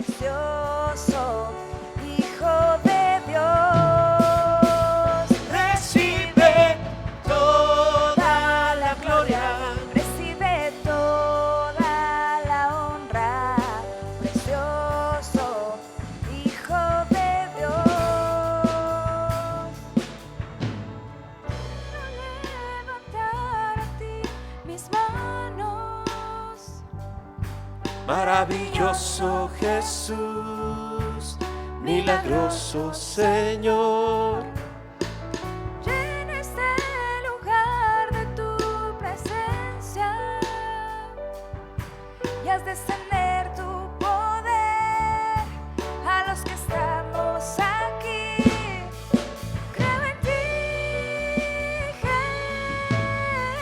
precioso Hijo de Dios. Recibe toda la gloria, recibe toda la honra, precioso Hijo de Dios. No levantar a ti mis manos, maravilloso Jesús, milagroso Señor. llena este lugar de tu presencia y haz descender tu poder a los que estamos aquí. Creo en ti,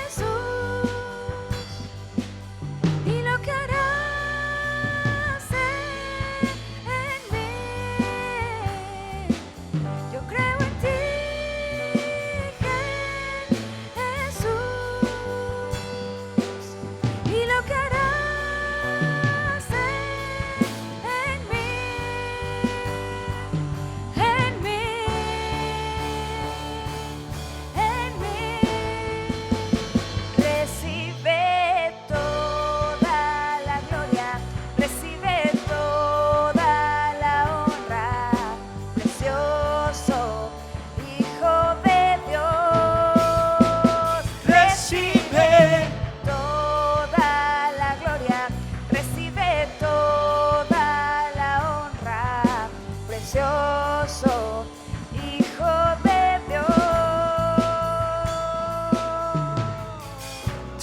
Jesús, y lo que harás en mí. Yo creo en ti, Jesús, y lo que harás en mí, en mí, en mí. Recibe toda la gloria, recibe toda la honra, precioso Hijo de Dios. Recibe toda la gloria, recibe toda la honra, precioso Hijo de Dios.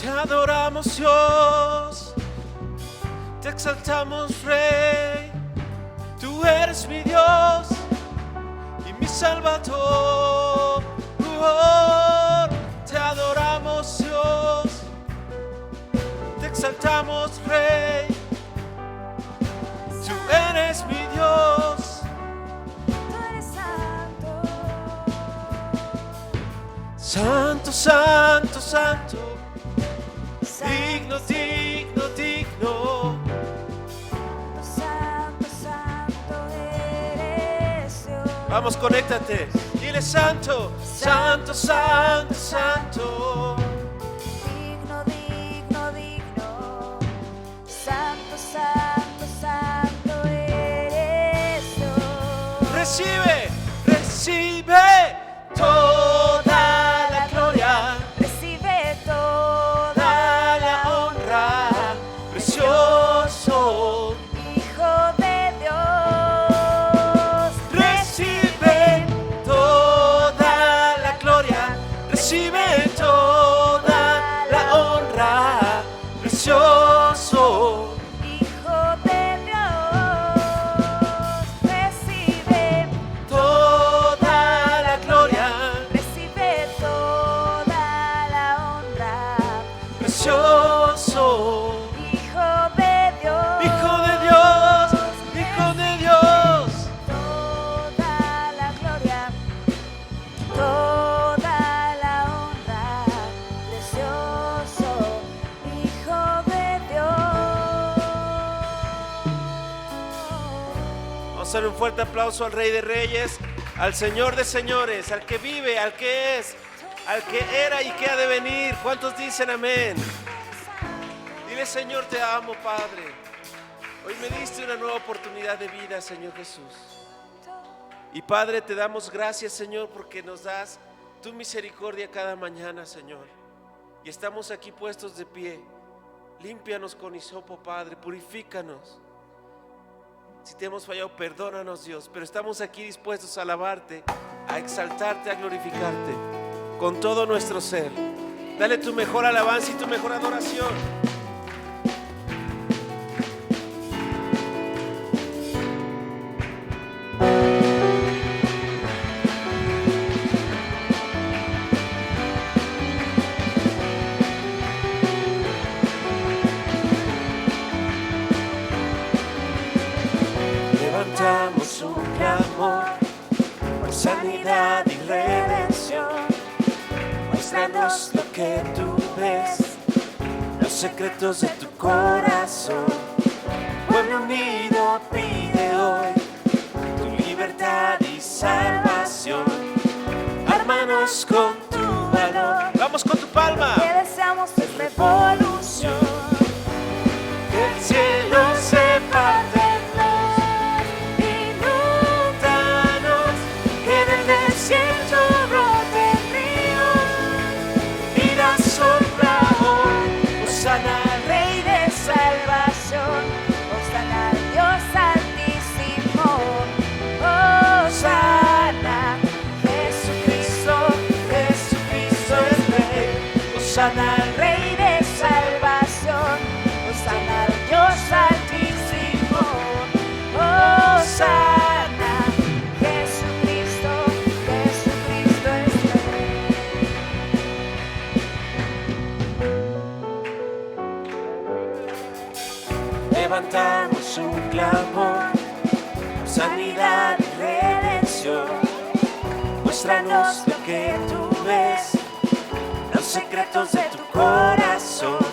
Te adoramos, Dios, te exaltamos, Rey. Tú eres mi Dios y mi Salvador. Te adoramos, Dios, te exaltamos, Rey. Tú eres mi Dios. Tú eres santo, Santo, santo, santo, digno, santo, digno, digno. santo, santo eres Dios. Vamos, conéctate. Dile santo, santo, santo, santo. Digno, digno, digno, santo, santo, santo eres Dios. Recibe, recibe toda la gloria, Recibe toda toda la honra, precioso. Hijo de Dios. Recibe toda la gloria, recibe toda la honra, precioso. Hijo de Dios. Recibe Toda la gloria, recibe toda la honra, precioso. Hijo de Dios. Hijo de Dios, Hijo de Dios. Toda la gloria, toda la honra, precioso Hijo de Dios. Vamos a dar un fuerte aplauso al Rey de Reyes, al Señor de Señores, al que vive, al que es, al que era y que ha de venir. ¿Cuántos dicen amén? Dile, Señor, te amo, Padre. Hoy me diste una nueva oportunidad de vida, Señor Jesús. Y Padre, te damos gracias, Señor, porque nos das tu misericordia cada mañana, Señor. Y estamos aquí puestos de pie. Límpianos con hisopo, Padre, purifícanos. Si te hemos fallado, perdónanos, Dios. Pero estamos aquí dispuestos a alabarte, a exaltarte, a glorificarte con todo nuestro ser. Dale tu mejor alabanza y tu mejor adoración. Levantamos un clamor por sanidad y redención. Muéstranos lo que tú ves, los secretos de tu corazón. Pueblo unido pide pide hoy tu libertad y salvación. Ármanos con tu valor. Vamos con tu palma. Que deseamos es revolución. Que el cielo se parte. Inúndanos, que en el desierto broten ríos. Vida sopla hoy. Hosana al Rey de salvación. Hosana al Dios altísimo. Hosana, Jesucristo, Jesucristo es Rey. Hosana al Rey de salvación. Hosana al Dios altísimo. Hosana, Jesucristo, Jesucristo es Rey. Levantamos un clamor, sanidad y redención. Muéstranos lo que tú ves, los secretos de tu corazón.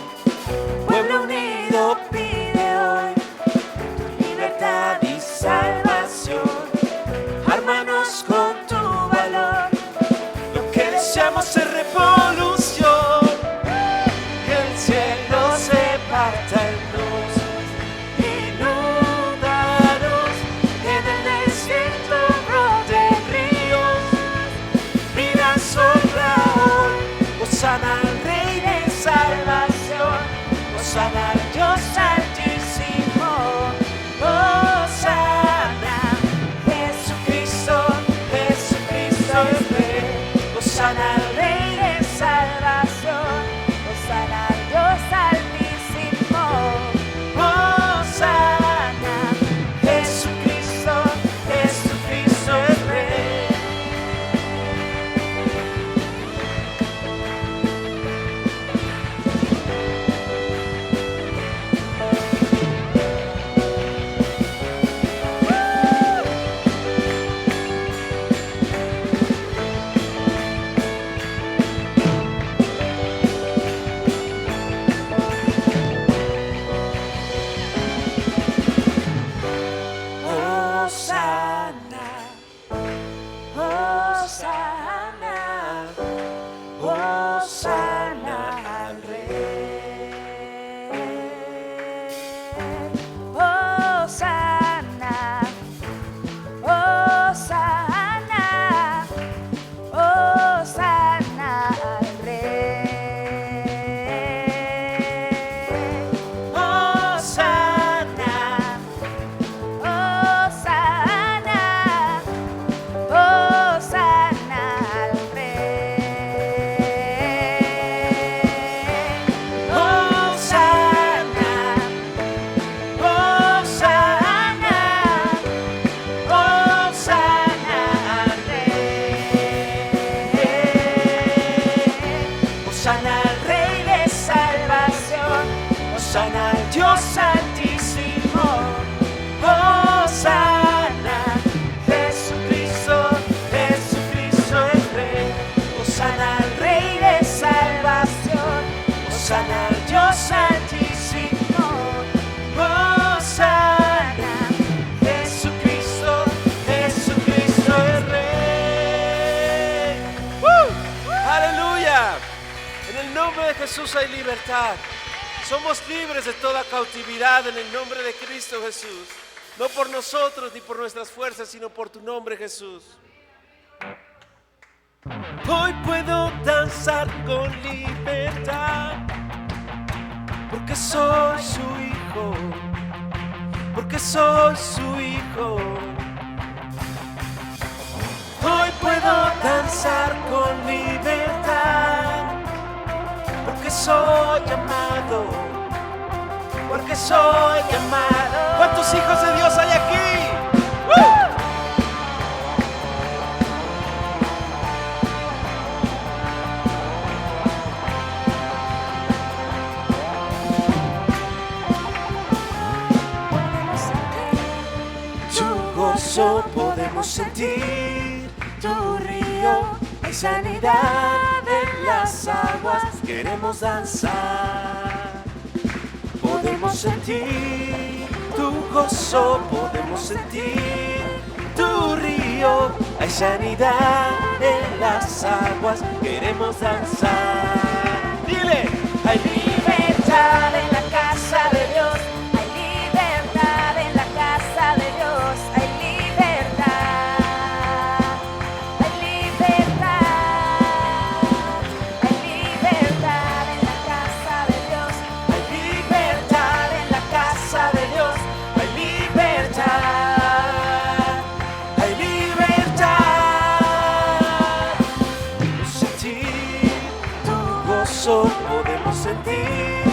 Pueblo unido pide hoy tu libertad y salvación. Ármanos con tu valor, lo que deseamos es revolución. Que el cielo se parta en dos. Inúndanos, en el desierto broten ríos. Vida sopla hoy. Hosana al Rey de salvación. Hosana al Dios altísimo. Hosana, Jesucristo, Jesucristo es Rey. Hosana al Rey de salvación. Hosana al Dios altísimo. Hosana, Jesucristo, Jesucristo es Rey. Hosana, Hosana, Hosana al Rey. Hosana, Hosana, Hosana al Rey. Hosana, Hosana, Hosana al Rey. Hosana, Hosana, Hosana al Rey. Hosana al Rey de salvación. Hosana al Dios altísimo. Hosana, Jesucristo, Jesucristo es Rey. Hosana al Rey de salvación. Hosana al Dios altísimo. Hosana, Jesucristo, Jesucristo es Rey. ¡Aleluya! En el nombre de Jesús hay libertad. Somos libres de toda cautividad en el nombre de Cristo Jesús. No por nosotros ni por nuestras fuerzas, sino por tu nombre, Jesús. Hoy puedo danzar con libertad, porque soy su hijo, porque soy su hijo. Hoy puedo danzar con libertad, porque soy amado, porque soy amado. ¿Cuántos hijos de Dios hay aquí? Podemos sentir tu río, hay sanidad en las aguas, queremos danzar. Podemos sentir tu gozo podemos sentir, tu río, hay sanidad en las aguas, queremos danzar. Dile, hay libertad en la casa de Dios, hay libertad en la casa de Dios, hay libertad, hay libertad, hay libertad en la casa de Dios, hay libertad en la casa de Dios, hay libertad, hay libertad. Podemos sentir tu gozo, podemos sentir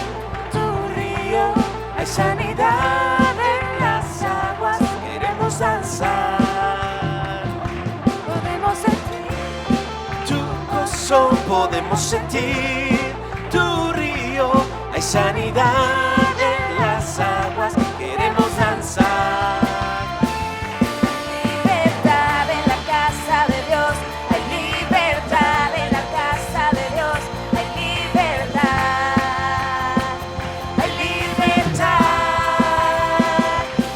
tu río, hay sanidad en las aguas, queremos danzar. podemos sentir Tu gozo podemos sentir, tu río, hay sanidad en las aguas, queremos danzar. libertad en la casa de Dios, hay libertad en la casa de Dios, hay libertad, hay libertad,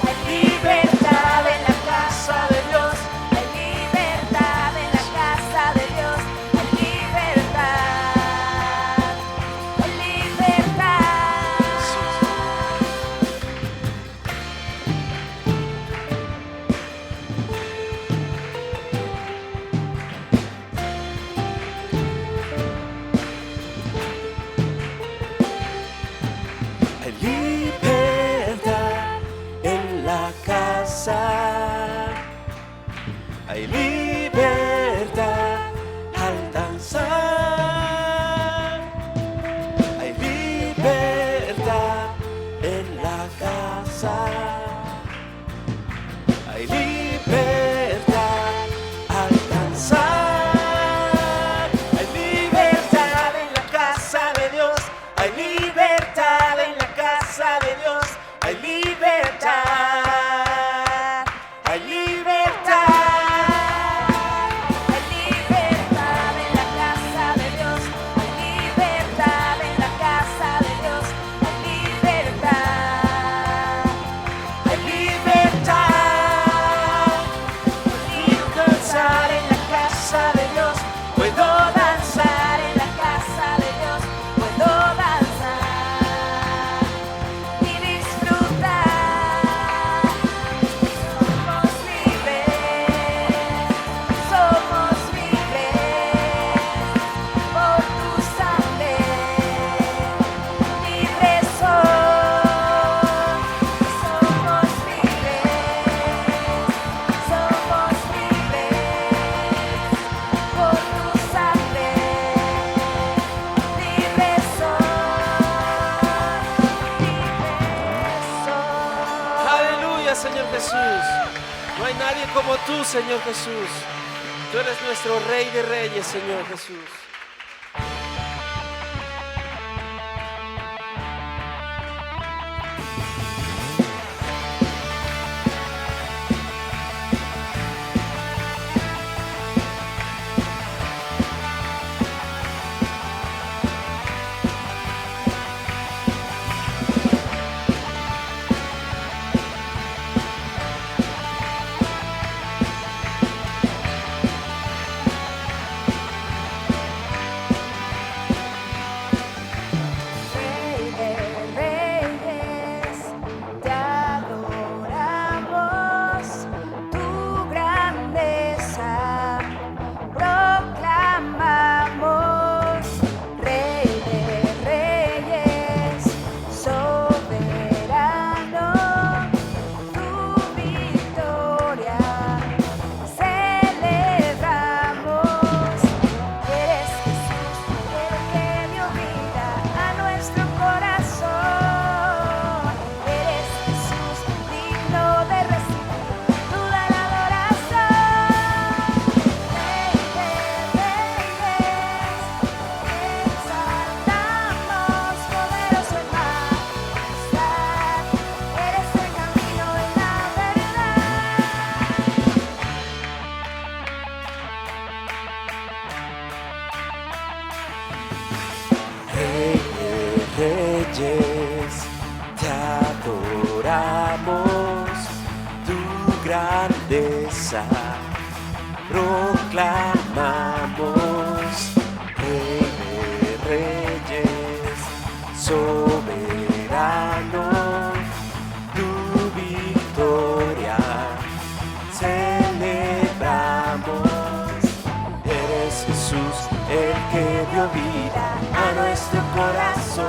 hay libertad en la casa de Dios, hay libertad en la casa de Dios, hay libertad, hay libertad. Hay libertad en la casa, hay libertad al danzar, hay libertad en la casa, hay libertad al danzar, hay libertad en la casa de Dios, hay libertad en la casa de Dios, hay libertad, hay libertad. Hay libertad en la casa de Dios, hay libertad en la casa de Dios, hay libertad, Hay libertad, puedo danzar en la casa de Dios, puedo danzar en la casa de Dios, puedo danzar y disfrutar. Somos libres por tu sangre, libres somos libres por tu sangre, libres Aleluya, Señor Jesús. No hay nadie como tú, Señor Jesús. Tú eres nuestro Rey de Reyes, Señor Jesús. Reyes, te adoramos. grandeza proclamamos, Rey de Reyes, soberano, tu victoria celebramos. Eres Jesús el que dio vida a nuestro corazón.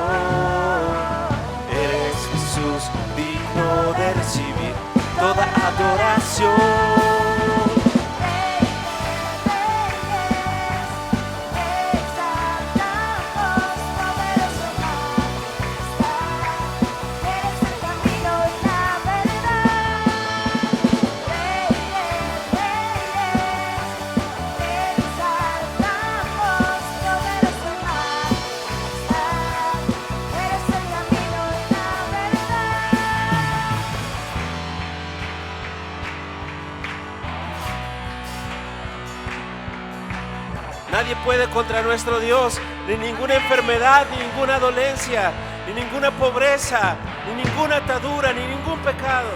Eres Jesús digno de recibir toda adoración. Nadie puede contra nuestro Dios, ni ninguna enfermedad, ni ninguna dolencia, ni ninguna pobreza, ni ninguna atadura, ni ningún pecado.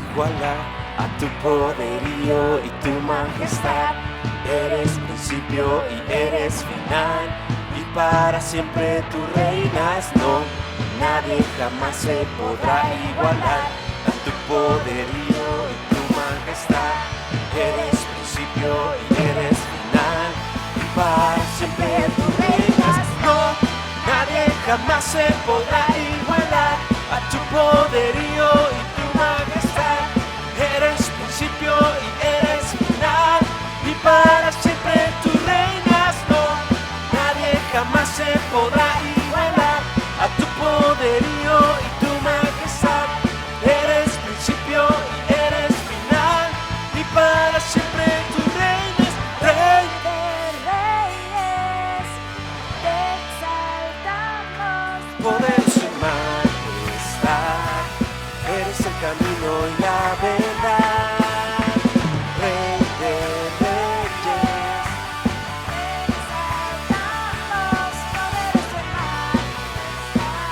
Iguala a tu poderío y tu majestad. Eres principio y eres final, y para siempre tú reinas. No, nadie jamás se podrá igualar a tu poderío y tu majestad. Eres principio y eres final, para siempre tú reinas. No, nadie jamás se podrá igualar a tu poderío y tu majestad. Eres principio y eres final, y para siempre tú reinas. No, nadie jamás se podrá igualar a tu poderío y tu majestad. Eres principio y eres final, y para siempre tú reinas, Rey. Poderoso y majestad, eres el camino y la verdad, Rey de Reyes. Exaltamos, poderoso y majestad,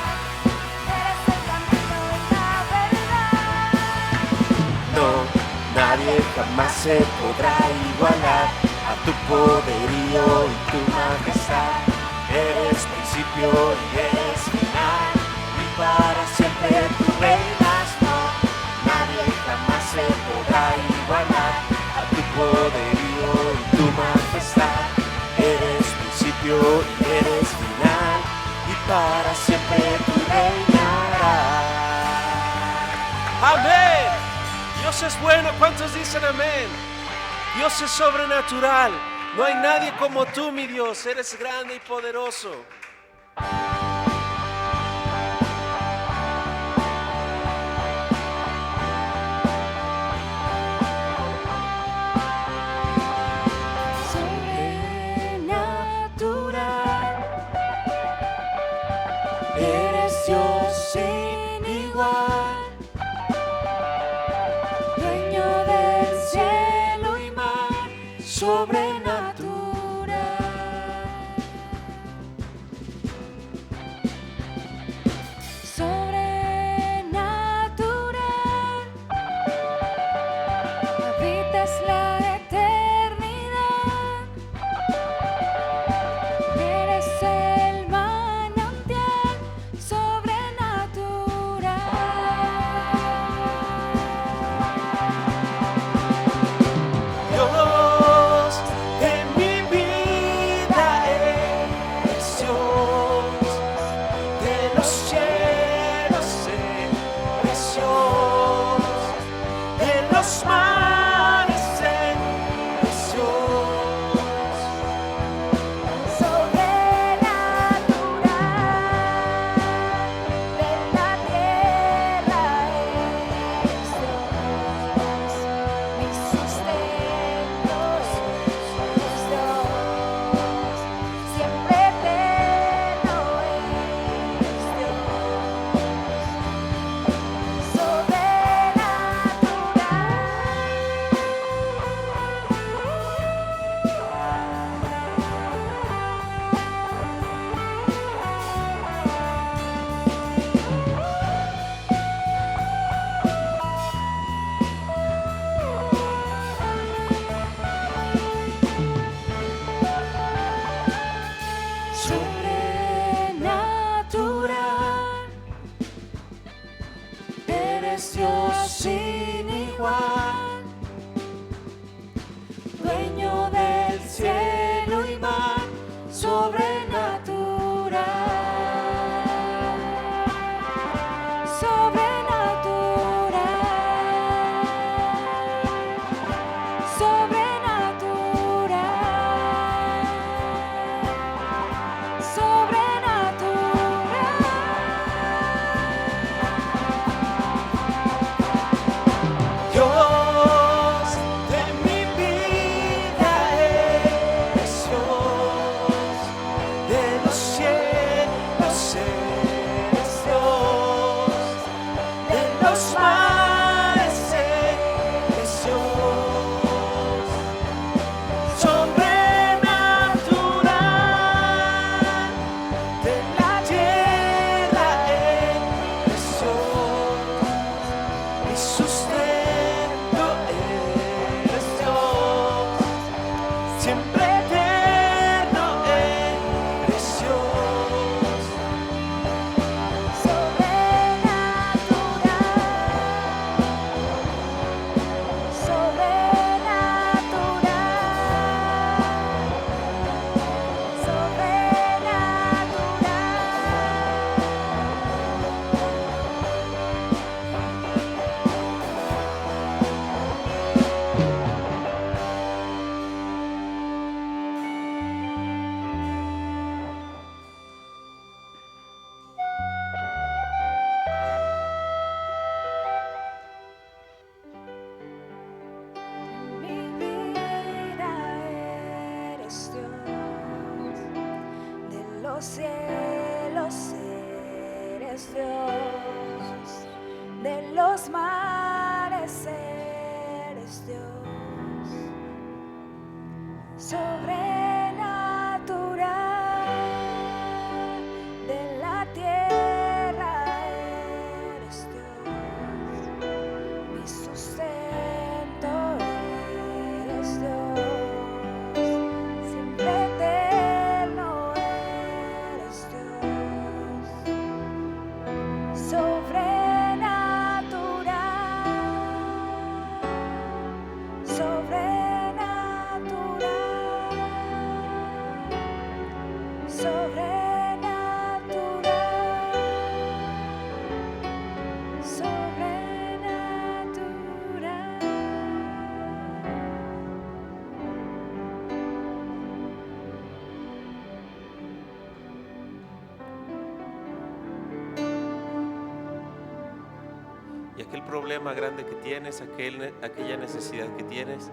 eres el camino y la verdad. No, nadie jamás se podrá igualar a tu poderío y tu majestad. Eres principio y eres final, y para siempre tú reinas. No, nadie jamás se podrá igualar a tu poderío y tu majestad. Eres principio y eres final, y para siempre tú reinarás. Amén. Dios es bueno. ¿Cuántos dicen amén? Dios es sobrenatural. No hay nadie como tú, mi Dios. Eres grande y poderoso. Sobrenatural, eres Dios sin igual, dueño del cielo y mar, sobrenatural. Sobrenatural, habitas la eternidad, eres el manantial, es Dios sin igual, dueño del cielo y mar, sobrenatural, sobrenatural, Dios de mi vida es Dios, de los cielos eres Dios, de los mares eres Dios, sobrenatural, de la tierra eres Dios, mi sustento eres Dios, siempre eterno eres Dios. Mi vida eres Dios, de los cielos eres Dios, de los mares eres Dios, sobrenatural, de la tierra eres Dios, mi sustento eres Dios, siempre eterno eres Dios, sobrenatural, sobrenatural, Y aquel problema grande que tienes, aquella necesidad que tienes,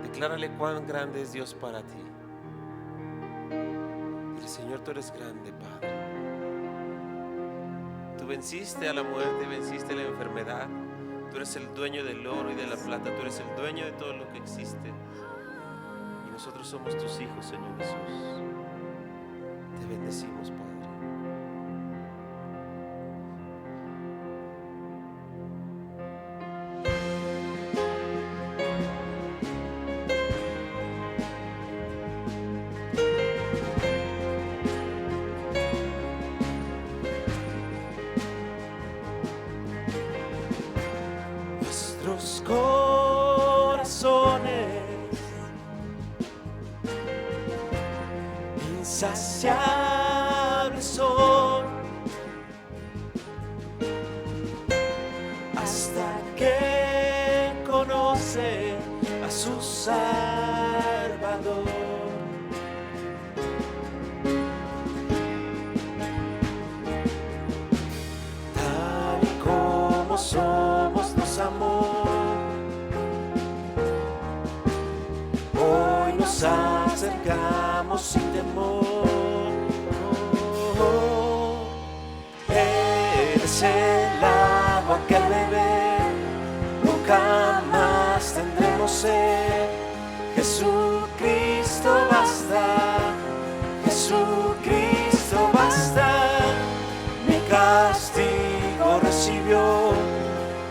declárale cuán grande es Dios para ti. Dile: Señor, tú eres grande, Padre. Tú venciste a la muerte, venciste a la enfermedad. Tú eres el dueño del oro y de la plata. Tú eres el dueño de todo lo que existe. Y nosotros somos tus hijos, Señor Jesús. Te bendecimos, Padre. Nuestros corazones insaciables son hasta que conoce a su Salvador. Tal y como somos nos amó, hoy nos acercamos sin temor. Eres el agua que al beber nunca más tendremos sed. Jesucristo basta, Jesucristo basta. Mi castigo recibió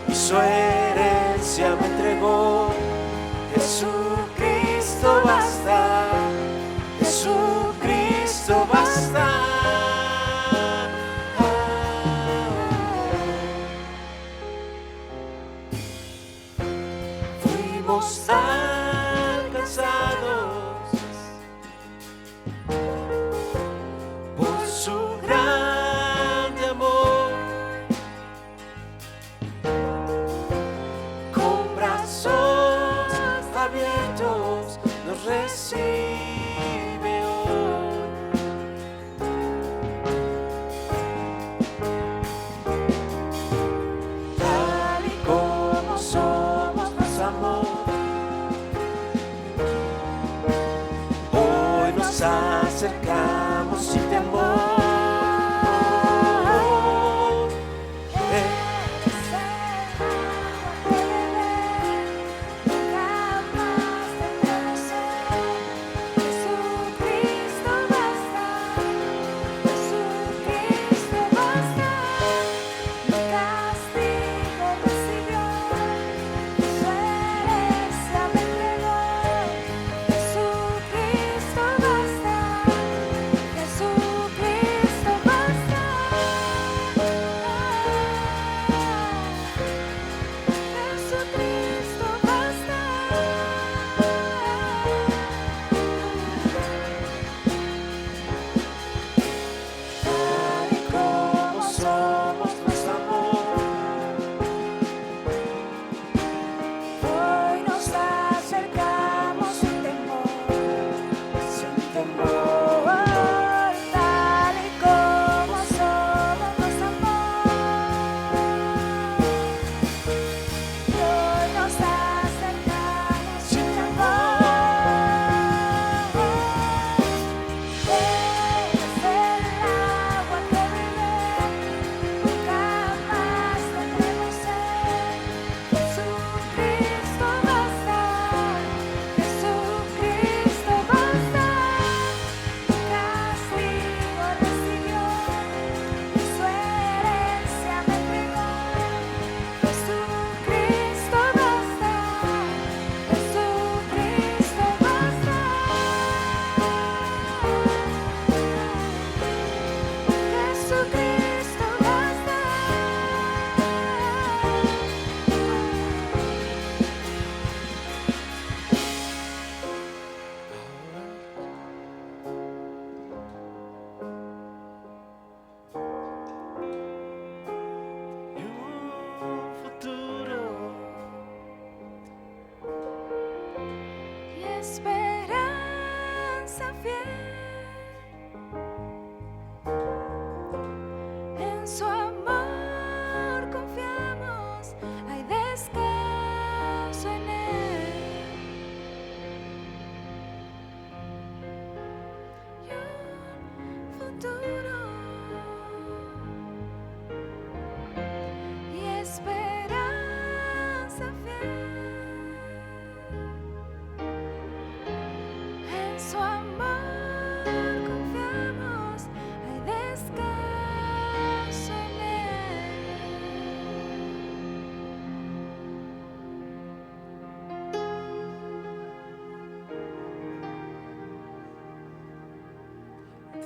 y su herencia me entregó. Jesucristo basta, Jesucristo basta.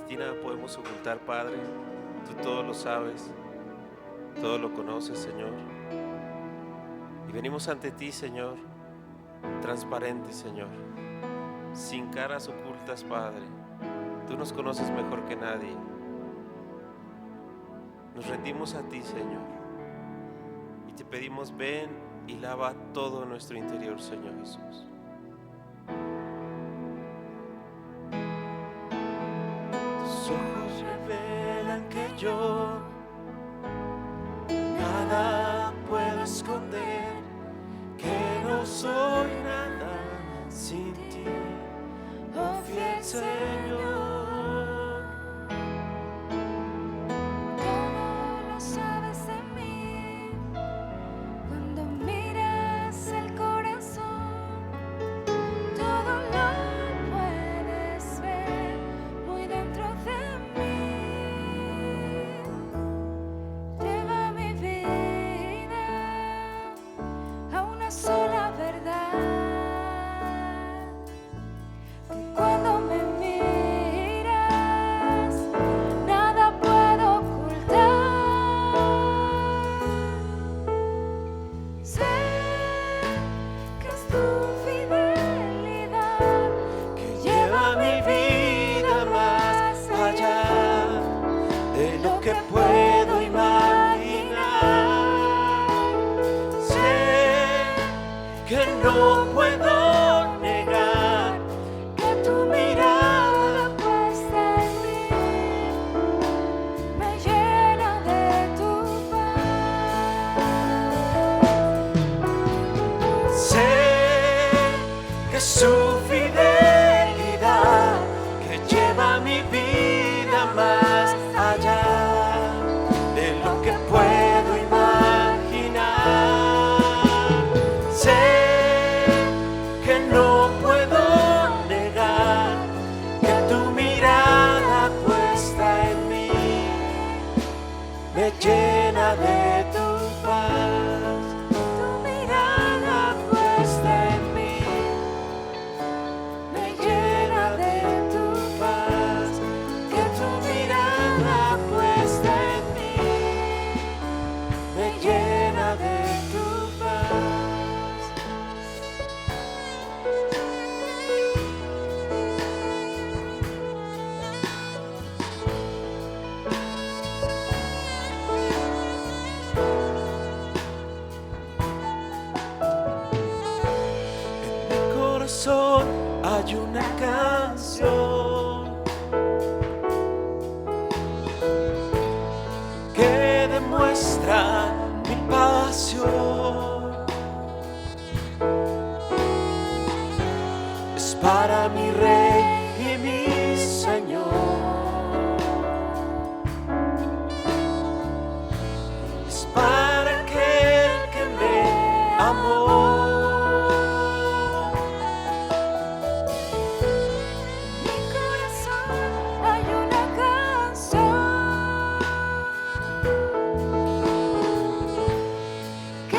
ti nada podemos ocultar, Padre. Tú todo lo sabes, todo lo conoces, Señor. Y venimos ante ti, Señor, transparentes, Señor, sin caras ocultas, Padre. Tú nos conoces mejor que nadie. Nos rendimos a ti, Señor, y te pedimos, ven y lava todo nuestro interior, Señor Jesús. Tus ojos revelan que yo nada puedo esconder, que no soy nada sin ti, oh fiel Señor. Todo lo sabes de mí. Cuando miras el corazón, todo lo puedes ver muy dentro de mí. Lleva mi vida a una sola verdad, que cuando me miras nada puedo ocultar. Sé que es tu fidelidad que Lleva mi vida más allá de lo que puedo imaginar. Sé que no puedo negar que tu mirada puesta en mí me llena de tu paz. sé que su fidelidad que lleva mi vida más allá de lo que puedo imaginar. Sé que no puedo negar que tu mirada puesta en mí me llena de tu paz. Tu mirada puesta en mí me llena de tu paz. Que tu mirada puesta en mí me llena de tu paz. En mi corazón hay una canción que demuestra mi pasión. Es para mi Rey y mi Señor. Es para aquel que me amó. En mi corazón hay una canción que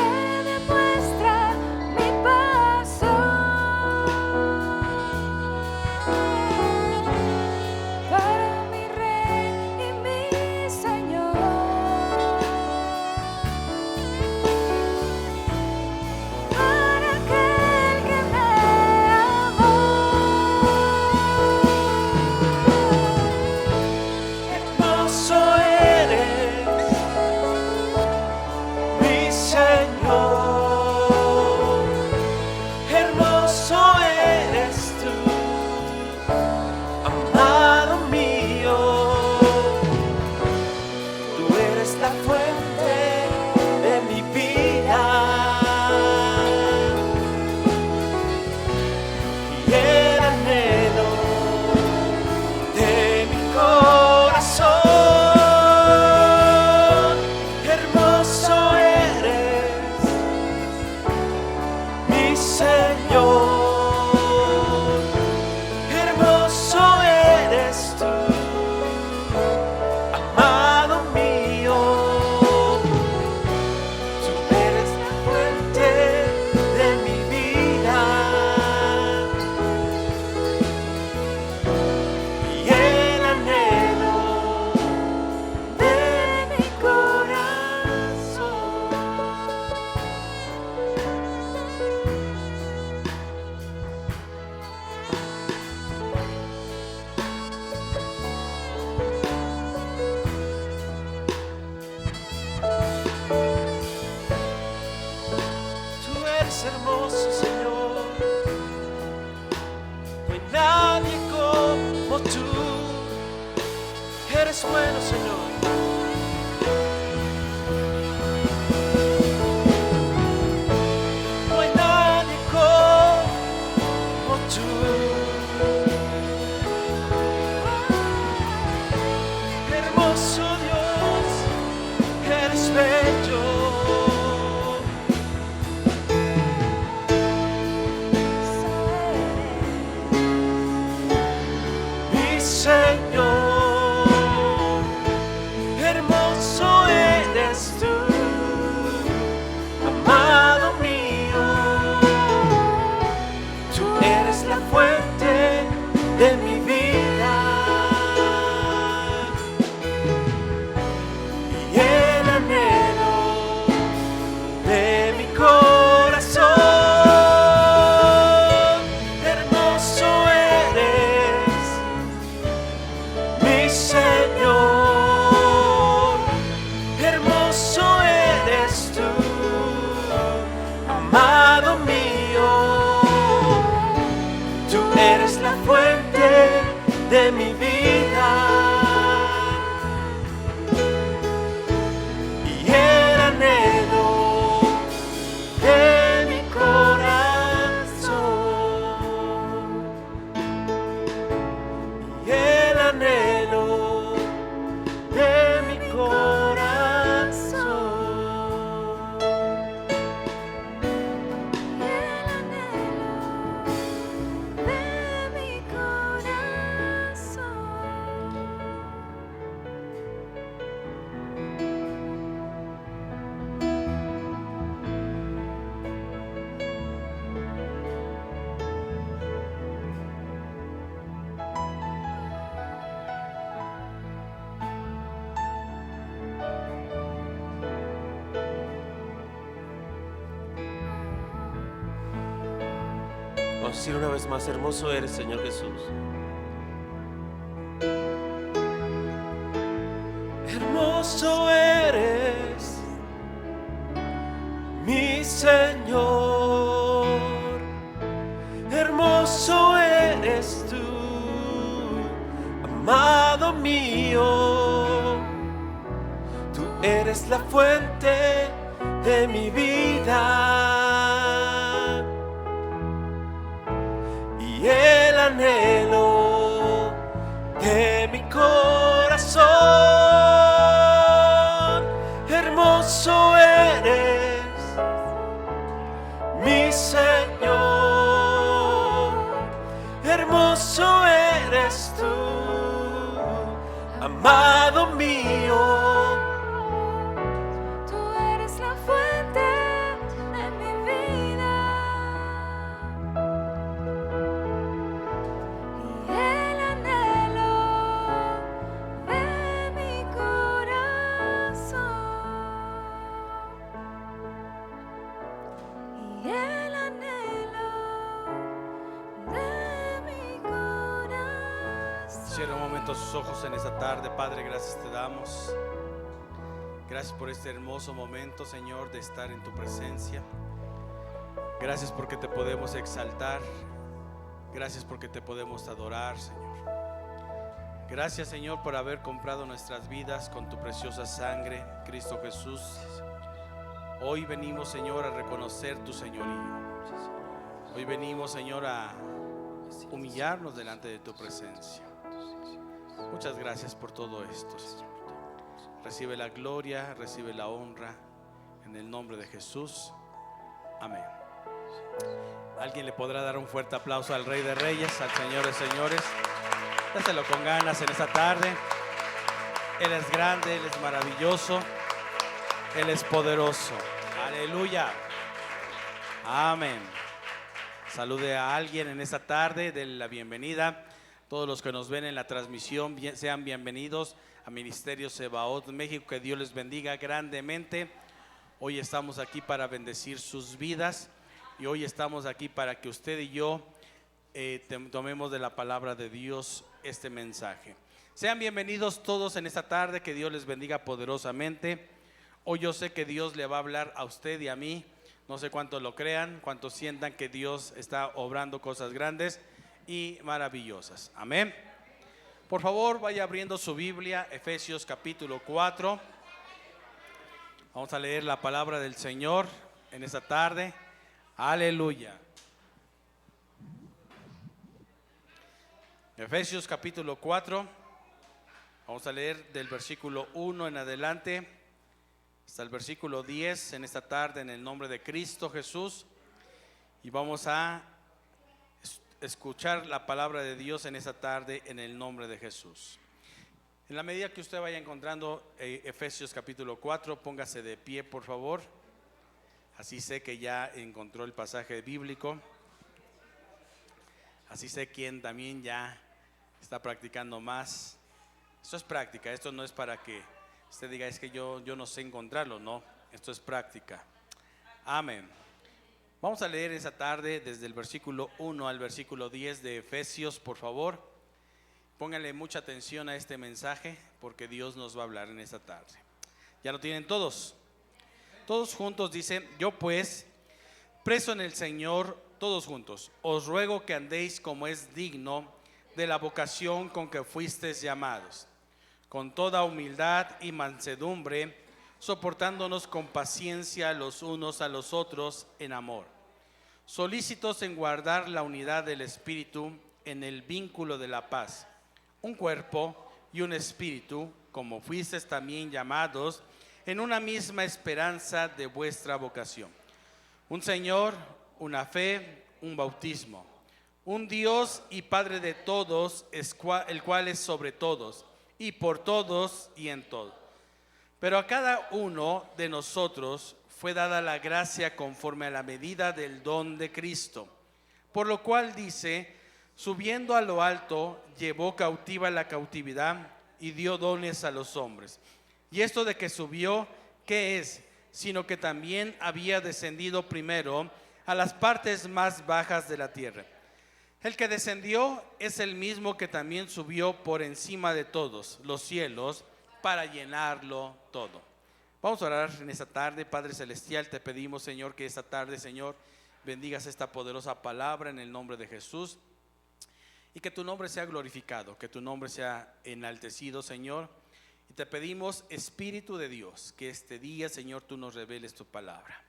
hermoso eres tú, amado mío. Tú eres la fuente de mi vida y el anhelo de mi corazón. Hermoso eres, mi Señor. Hermoso eres tú, amado mío. Tú eres la fuente de mi vida y el anhelo de mi corazón. Y el anhelo de mi corazón. Y el anhelo de mi corazón. Vamos a decir una vez más, hermoso eres, Señor Jesús. Hermoso eres, mi Señor. Hermoso eres tú, amado mío. Tú eres la fuente de mi vida y el anhelo de mi corazón. Hermoso eres, mi Señor. Hermoso eres tú, amado mío. Tú eres la fuente de mi vida y el anhelo de mi corazón. Y el anhelo de mi corazón. Cierra un momento sus ojos en esta tarde. Padre, gracias te damos. Gracias por este hermoso momento, Señor, de estar en tu presencia. Gracias porque te podemos exaltar. Gracias porque te podemos adorar, Señor. Gracias, Señor, por haber comprado nuestras vidas con tu preciosa sangre, Cristo Jesús. Hoy venimos, Señor, a reconocer tu señorío. Hoy venimos, Señor, a humillarnos delante de tu presencia. Muchas gracias por todo esto, Señor. Recibe la gloria, recibe la honra en el nombre de Jesús. Amén. ¿Alguien le podrá dar un fuerte aplauso al Rey de Reyes, al Señor de Señores? Dáselo con ganas en esta tarde. Él es grande, Él es maravilloso, Él es poderoso. Aleluya. Amén. Salude a alguien en esta tarde, denle la bienvenida. Todos los que nos ven en la transmisión, sean bienvenidos a Ministerio Sebaot México. Que Dios les bendiga grandemente. Hoy estamos aquí para bendecir sus vidas y hoy estamos aquí para que usted y yo tomemos de la palabra de Dios este mensaje. Sean bienvenidos todos en esta tarde. Que Dios les bendiga poderosamente. Hoy yo sé que Dios le va a hablar a usted y a mí. No sé cuántos lo crean, cuántos sientan que Dios está obrando cosas grandes y maravillosas. Amén. Por favor, vaya abriendo su Biblia, Efesios capítulo 4. Vamos a leer la palabra del Señor en esta tarde. Aleluya. Efesios capítulo 4. Vamos a leer del versículo 1 en adelante hasta el versículo 10 en esta tarde en el nombre de Cristo Jesús. Y vamos a escuchar la palabra de Dios en esta tarde en el nombre de Jesús. En la medida que usted vaya encontrando Efesios capítulo 4, póngase de pie, por favor. Así sé que ya encontró el pasaje bíblico. Así sé quién también ya está practicando más. Esto es práctica, esto no es para que usted diga es que yo no sé encontrarlo, no, esto es práctica. Amén. Vamos a leer esa tarde desde el versículo 1 al versículo 10 de Efesios, por favor. Pónganle mucha atención a este mensaje porque Dios nos va a hablar en esta tarde. ¿Ya lo tienen todos? Todos juntos dice: yo pues, preso en el Señor, todos juntos, os ruego que andéis como es digno de la vocación con que fuisteis llamados, con toda humildad y mansedumbre, soportándonos con paciencia los unos a los otros en amor, solícitos en guardar la unidad del Espíritu en el vínculo de la paz, un cuerpo y un espíritu, como fuisteis también llamados en una misma esperanza de vuestra vocación, un Señor, una fe, un bautismo, un Dios y Padre de todos, el cual es sobre todos, y por todos y en todo. Pero a cada uno de nosotros fue dada la gracia conforme a la medida del don de Cristo, por lo cual dice: subiendo a lo alto, llevó cautiva la cautividad y dio dones a los hombres. Y esto de que subió, ¿qué es? Sino que también había descendido primero a las partes más bajas de la tierra. El que descendió es el mismo que también subió por encima de todos los cielos para llenarlo todo. Vamos a orar en esta tarde. Padre Celestial, te pedimos, Señor, que esta tarde, Señor, bendigas esta poderosa palabra en el nombre de Jesús. Y que tu nombre sea glorificado, que tu nombre sea enaltecido, Señor. Y te pedimos, Espíritu de Dios, que este día, Señor, tú nos reveles tu palabra.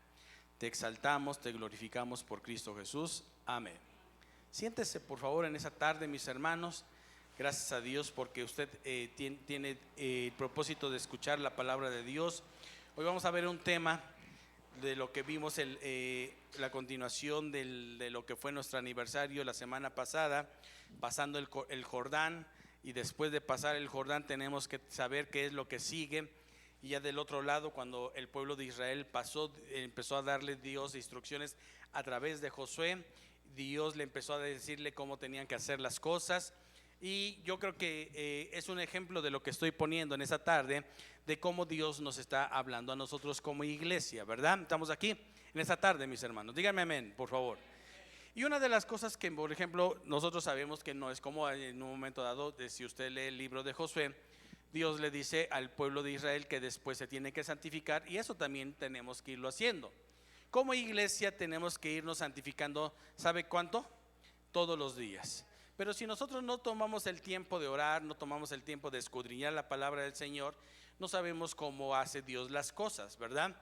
Te exaltamos, te glorificamos por Cristo Jesús. Amén. Siéntese, por favor, en esa tarde, mis hermanos. Gracias a Dios porque usted tiene el propósito de escuchar la palabra de Dios. Hoy vamos a ver un tema de lo que vimos, la continuación de lo que fue nuestro aniversario la semana pasada, pasando el Jordán, y después de pasar el Jordán tenemos que saber qué es lo que sigue. Y ya del otro lado, cuando el pueblo de Israel empezó a darle Dios instrucciones a través de Josué, Dios le empezó a decirle cómo tenían que hacer las cosas. Y yo creo que es un ejemplo de lo que estoy poniendo en esta tarde, de cómo Dios nos está hablando a nosotros como iglesia, ¿verdad? Estamos aquí en esta tarde, mis hermanos. Díganme amén, por favor. Y una de las cosas que, por ejemplo, nosotros sabemos que no es como en un momento dado, si usted lee el libro de Josué, Dios le dice al pueblo de Israel que después se tiene que santificar, y eso también tenemos que irlo haciendo. Como iglesia tenemos que irnos santificando, ¿sabe cuánto? Todos los días. Pero si nosotros no tomamos el tiempo de orar, no tomamos el tiempo de escudriñar la palabra del Señor, no sabemos cómo hace Dios las cosas, ¿verdad?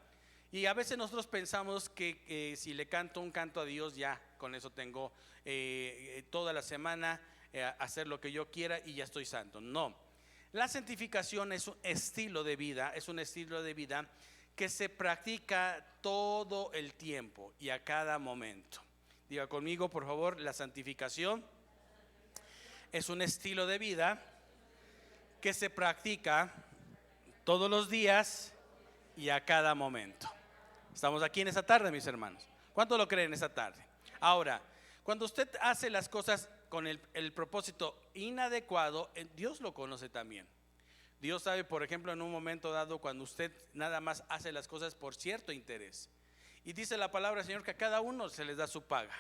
Y a veces nosotros pensamos que si le canto un canto a Dios, ya con eso tengo toda la semana hacer lo que yo quiera y ya estoy santo. No, la santificación es un estilo de vida, que se practica todo el tiempo y a cada momento. Diga conmigo, por favor, la santificación es un estilo de vida que se practica todos los días y a cada momento. Estamos aquí en esta tarde, mis hermanos. ¿Cuánto lo creen esta tarde? Ahora, cuando usted hace las cosas con el propósito inadecuado, Dios lo conoce también. Dios sabe, por ejemplo, en un momento dado, cuando usted nada más hace las cosas por cierto interés. Y dice la palabra del Señor que a cada uno se les da su paga.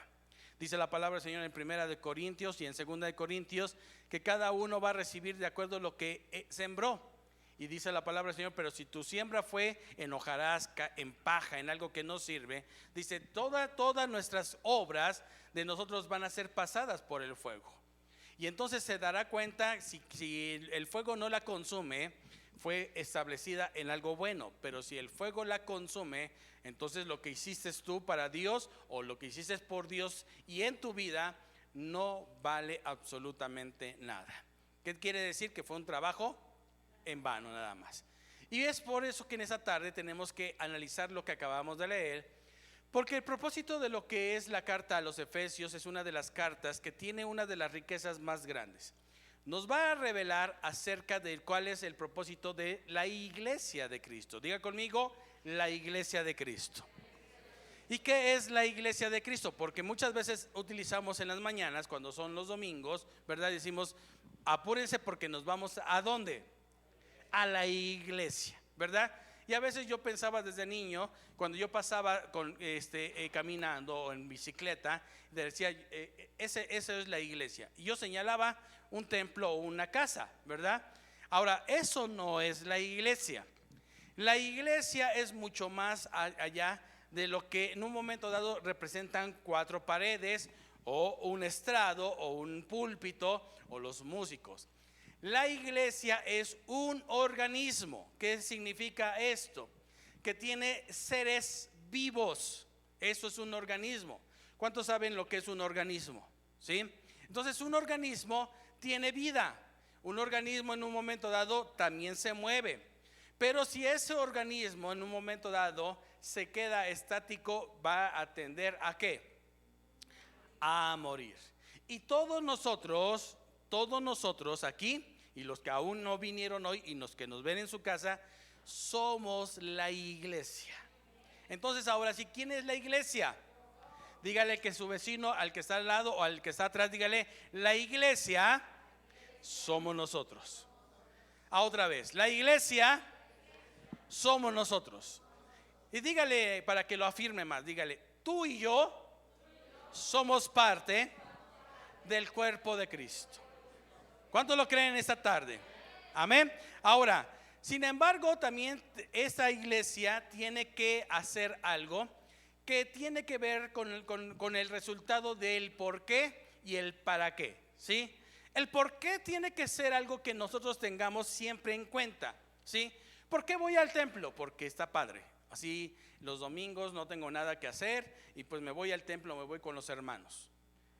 Dice la palabra del Señor en 1 Corintios y en 2 Corintios que cada uno va a recibir de acuerdo a lo que sembró. Y dice la palabra del Señor: pero si tu siembra fue en hojarasca, en paja, en algo que no sirve, dice, todas nuestras obras de nosotros van a ser pasadas por el fuego. Y entonces se dará cuenta si el fuego no la consume, fue establecida en algo bueno. Pero si el fuego la consume, entonces lo que hiciste tú para Dios o lo que hiciste por Dios y en tu vida no vale absolutamente nada. ¿Qué quiere decir? Que fue un trabajo en vano nada más. Y es por eso que en esta tarde tenemos que analizar lo que acabamos de leer, porque el propósito de lo que es la carta a los Efesios es una de las cartas que tiene una de las riquezas más grandes. nos va a revelar acerca de cuál es el propósito de la iglesia de Cristo. Diga conmigo, la iglesia de Cristo. ¿Y qué es la iglesia de Cristo? Porque muchas veces utilizamos en las mañanas, cuando son los domingos, ¿verdad? Decimos, apúrense porque nos vamos ¿a dónde? A la iglesia, ¿verdad? Y a veces yo pensaba desde niño, cuando yo pasaba caminando o en bicicleta, decía, esa es la iglesia. Y yo señalaba un templo o una casa, ¿verdad? Ahora, eso no es la iglesia. La iglesia es mucho más allá de lo que en un momento dado representan 4 paredes o un estrado o un púlpito o los músicos. La iglesia es un organismo. ¿Qué significa esto? Que tiene seres vivos. Eso es un organismo. ¿Cuántos saben lo que es un organismo? ¿Sí? Entonces un organismo tiene vida. Un organismo en un momento dado también se mueve. Pero si ese organismo en un momento dado se queda estático, va a tender ¿a qué? A morir. Y todos nosotros aquí, y los que aún no vinieron hoy y los que nos ven en su casa, somos la iglesia. Entonces ahora sí, ¿quién es la iglesia? Dígale que su vecino, al que está al lado o al que está atrás, dígale, la iglesia somos nosotros. Otra vez, la iglesia somos nosotros. Y dígale, para que lo afirme más, dígale, tú y yo somos parte del cuerpo de Cristo. ¿Cuántos lo creen esta tarde? Amén. Ahora, sin embargo, también esta iglesia tiene que hacer algo que tiene que ver con el resultado del por qué y el para qué, ¿sí? El por qué tiene que ser algo que nosotros tengamos siempre en cuenta, ¿sí? ¿Por qué voy al templo? Porque está padre. Así los domingos no tengo nada que hacer y pues me voy al templo, me voy con los hermanos.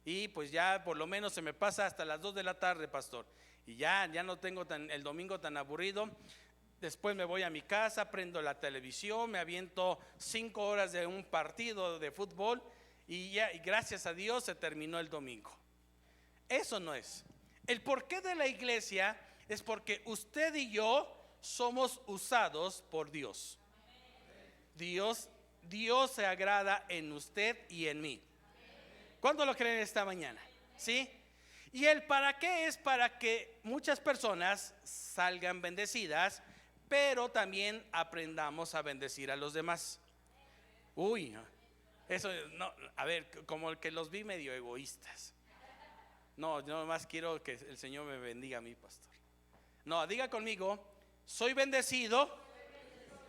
Y pues ya por lo menos se me pasa hasta las 2 de la tarde, pastor. Y ya no tengo el domingo tan aburrido. Después me voy a mi casa, prendo la televisión, me aviento 5 horas de un partido de fútbol y gracias a Dios se terminó el domingo. Eso no es. El porqué de la iglesia es porque usted y yo somos usados por Dios. Dios se agrada en usted y en mí. ¿Cuánto lo creen esta mañana? ¿Sí? Y el para qué es para que muchas personas salgan bendecidas, pero también aprendamos a bendecir a los demás. Uy, eso no, a ver, como el que los vi medio egoístas. No, yo nomás quiero que el Señor me bendiga a mí, pastor. No, diga conmigo, soy bendecido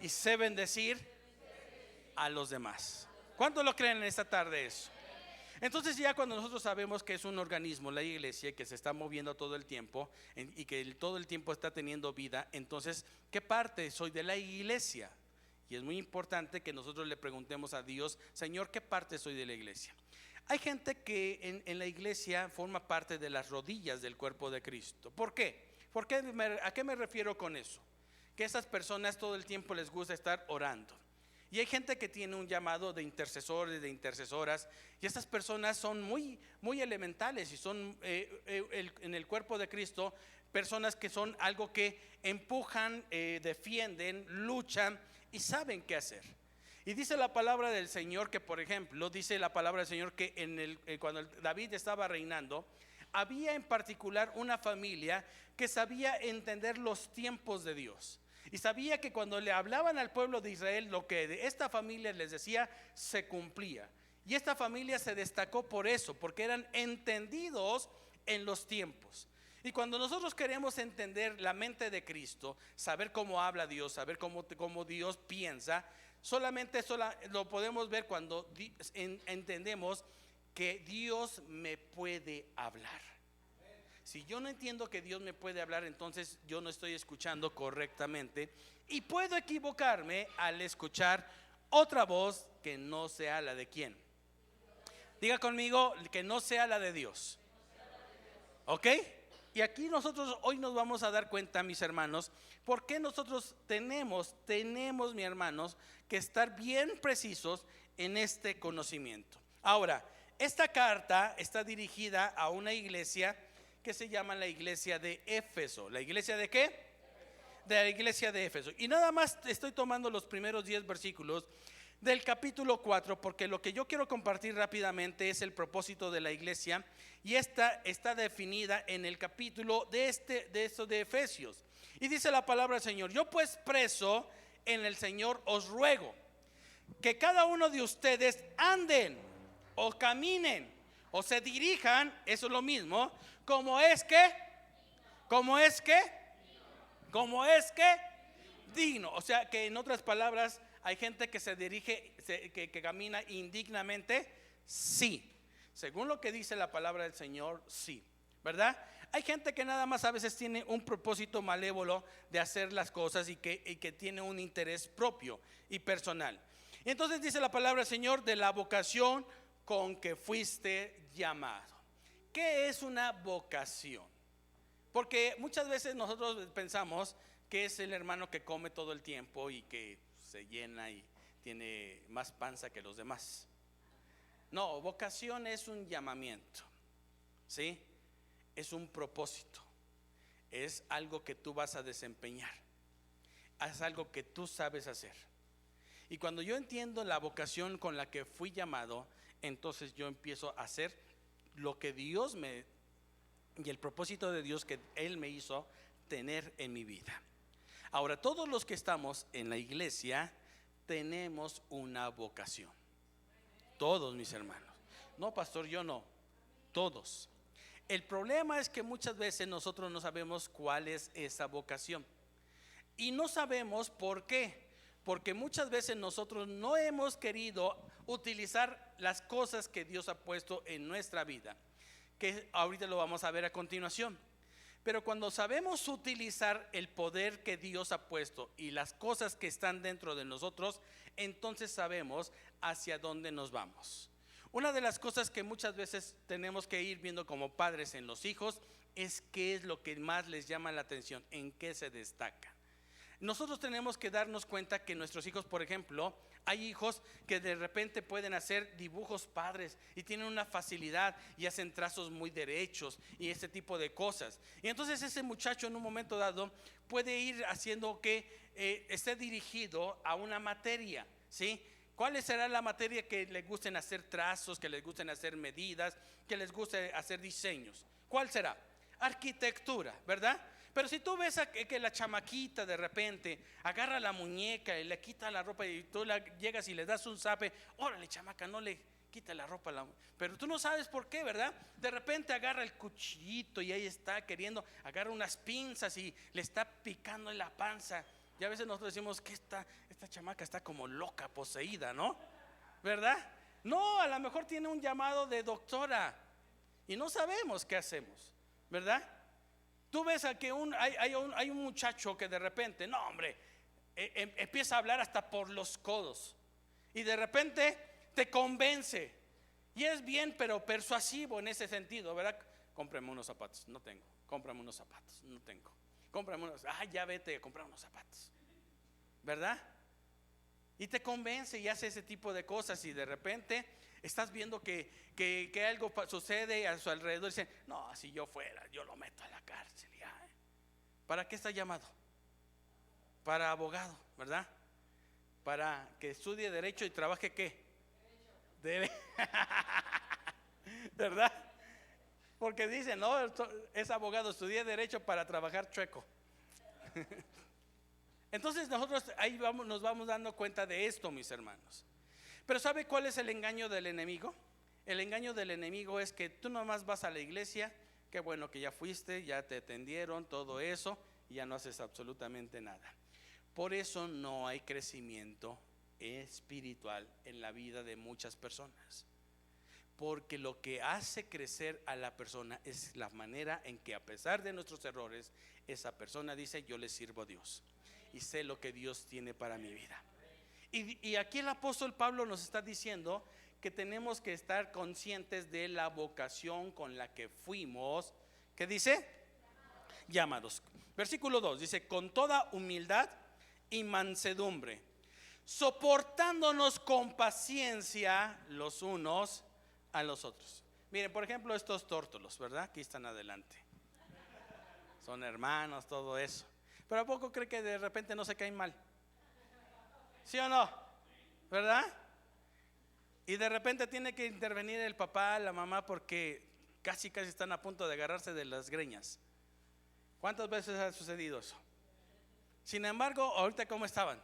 y sé bendecir a los demás. ¿Cuánto lo creen en esta tarde eso? Entonces ya cuando nosotros sabemos que es un organismo, la iglesia, que se está moviendo todo el tiempo y que todo el tiempo está teniendo vida, entonces, ¿qué parte soy de la iglesia? Y es muy importante que nosotros le preguntemos a Dios, Señor, ¿qué parte soy de la iglesia? Hay gente que en la iglesia forma parte de las rodillas del cuerpo de Cristo. ¿Por qué? ¿A qué me refiero con eso? Que esas personas todo el tiempo les gusta estar orando. Y hay gente que tiene un llamado de intercesores, de intercesoras, y estas personas son muy, muy elementales y son en el cuerpo de Cristo personas que son algo que empujan, defienden, luchan y saben qué hacer. Y dice la palabra del Señor que, por ejemplo, dice la palabra del Señor que cuando David estaba reinando, había en particular una familia que sabía entender los tiempos de Dios. Y sabía que cuando le hablaban al pueblo de Israel, lo que de esta familia les decía se cumplía. Y esta familia se destacó por eso, porque eran entendidos en los tiempos. Y cuando nosotros queremos entender la mente de Cristo, saber cómo habla Dios, saber cómo Dios piensa, solamente lo podemos ver cuando entendemos que Dios me puede hablar. Si yo no entiendo que Dios me puede hablar, entonces yo no estoy escuchando correctamente y puedo equivocarme al escuchar otra voz que no sea la de ¿quién? Diga conmigo, que no sea la de Dios. ¿Ok? Y aquí nosotros hoy nos vamos a dar cuenta, mis hermanos, por qué nosotros tenemos, mis hermanos, que estar bien precisos en este conocimiento. Ahora, esta carta está dirigida a una iglesia que se llama la iglesia de Éfeso. ¿La iglesia de qué? De la iglesia de Éfeso. Y nada más estoy tomando los primeros 10 versículos del capítulo 4, porque lo que yo quiero compartir rápidamente es el propósito de la iglesia, y esta está definida en el capítulo de esto de Efesios. Y dice la palabra del Señor: yo pues preso en el Señor os ruego que cada uno de ustedes anden o caminen o se dirijan, eso es lo mismo, como es que digno. O sea, que en otras palabras, hay gente que se dirige, que camina indignamente, sí. Según lo que dice la palabra del Señor, sí, ¿verdad? Hay gente que nada más a veces tiene un propósito malévolo de hacer las cosas y que tiene un interés propio y personal. Entonces dice la palabra del Señor: de la vocación con que fuiste llamado. ¿Qué es una vocación? Porque muchas veces nosotros pensamos que es el hermano que come todo el tiempo y que se llena y tiene más panza que los demás. No, vocación es un llamamiento, ¿sí? Es un propósito, es algo que tú vas a desempeñar, es algo que tú sabes hacer. Y cuando yo entiendo la vocación con la que fui llamado, entonces yo empiezo a hacer lo que Dios y el propósito de Dios que Él me hizo tener en mi vida. Ahora, todos los que estamos en la iglesia tenemos una vocación. Todos, mis hermanos. No, pastor, yo no. Todos. El problema es que muchas veces nosotros no sabemos cuál es esa vocación. Y no sabemos por qué. Porque muchas veces nosotros no hemos querido utilizar las cosas que Dios ha puesto en nuestra vida, que ahorita lo vamos a ver a continuación. Pero cuando sabemos utilizar el poder que Dios ha puesto y las cosas que están dentro de nosotros, entonces sabemos hacia dónde nos vamos. Una de las cosas que muchas veces tenemos que ir viendo como padres en los hijos es qué es lo que más les llama la atención, en qué se destacan. Nosotros tenemos que darnos cuenta que nuestros hijos, por ejemplo, hay hijos que de repente pueden hacer dibujos padres y tienen una facilidad y hacen trazos muy derechos y ese tipo de cosas. Y entonces ese muchacho en un momento dado puede ir haciendo que esté dirigido a una materia, ¿sí? ¿Cuál será la materia que les gusten hacer trazos, que les gusten hacer medidas, que les guste hacer diseños? ¿Cuál será? Arquitectura, ¿verdad? Pero si tú ves que la chamaquita de repente agarra la muñeca y le quita la ropa y tú llegas y le das un zape, órale chamaca, no le quita la ropa, pero tú no sabes por qué, ¿verdad? De repente agarra el cuchillito y ahí está queriendo, agarra unas pinzas y le está picando en la panza. Y a veces nosotros decimos que esta chamaca está como loca, poseída, ¿no? ¿Verdad? No, a lo mejor tiene un llamado de doctora y no sabemos qué hacemos, ¿verdad? Tú ves a que hay un muchacho que de repente, no hombre, empieza a hablar hasta por los codos y de repente te convence y es bien pero persuasivo en ese sentido, ¿verdad? Cómprame unos zapatos, no tengo. Cómprame unos zapatos, no tengo. Cómprame unos, ya vete a comprar unos zapatos, ¿verdad? Y te convence y hace ese tipo de cosas y de repente estás viendo que algo sucede a su alrededor y dicen, no, si yo fuera, yo lo meto a la cárcel ya. ¿Para qué está llamado? Para abogado, ¿verdad? Para que estudie derecho y trabaje ¿qué? ¿Verdad? Porque dicen, no, es abogado, estudié derecho para trabajar chueco. Entonces nosotros ahí nos vamos dando cuenta de esto, mis hermanos. Pero ¿sabe cuál es el engaño del enemigo? El engaño del enemigo es que tú nomás vas a la iglesia, qué bueno que ya fuiste, ya te atendieron, todo eso, y ya no haces absolutamente nada. Por eso no hay crecimiento espiritual en la vida de muchas personas. Porque lo que hace crecer a la persona es la manera en que, a pesar de nuestros errores, esa persona dice, yo le sirvo a Dios y sé lo que Dios tiene para mi vida. Y aquí el apóstol Pablo nos está diciendo que tenemos que estar conscientes de la vocación con la que fuimos, ¿qué dice? Llamados. Versículo 2 dice, con toda humildad y mansedumbre, soportándonos con paciencia los unos a los otros. Miren, por ejemplo, estos tórtolos, ¿verdad? Aquí están adelante. son hermanos, todo eso. Pero ¿a poco cree que de repente no se caen mal? ¿Sí o no? ¿Verdad? Y de repente tiene que intervenir el papá, la mamá, porque casi están a punto de agarrarse de las greñas. ¿Cuántas veces ha sucedido eso? Sin embargo, ahorita ¿cómo estaban?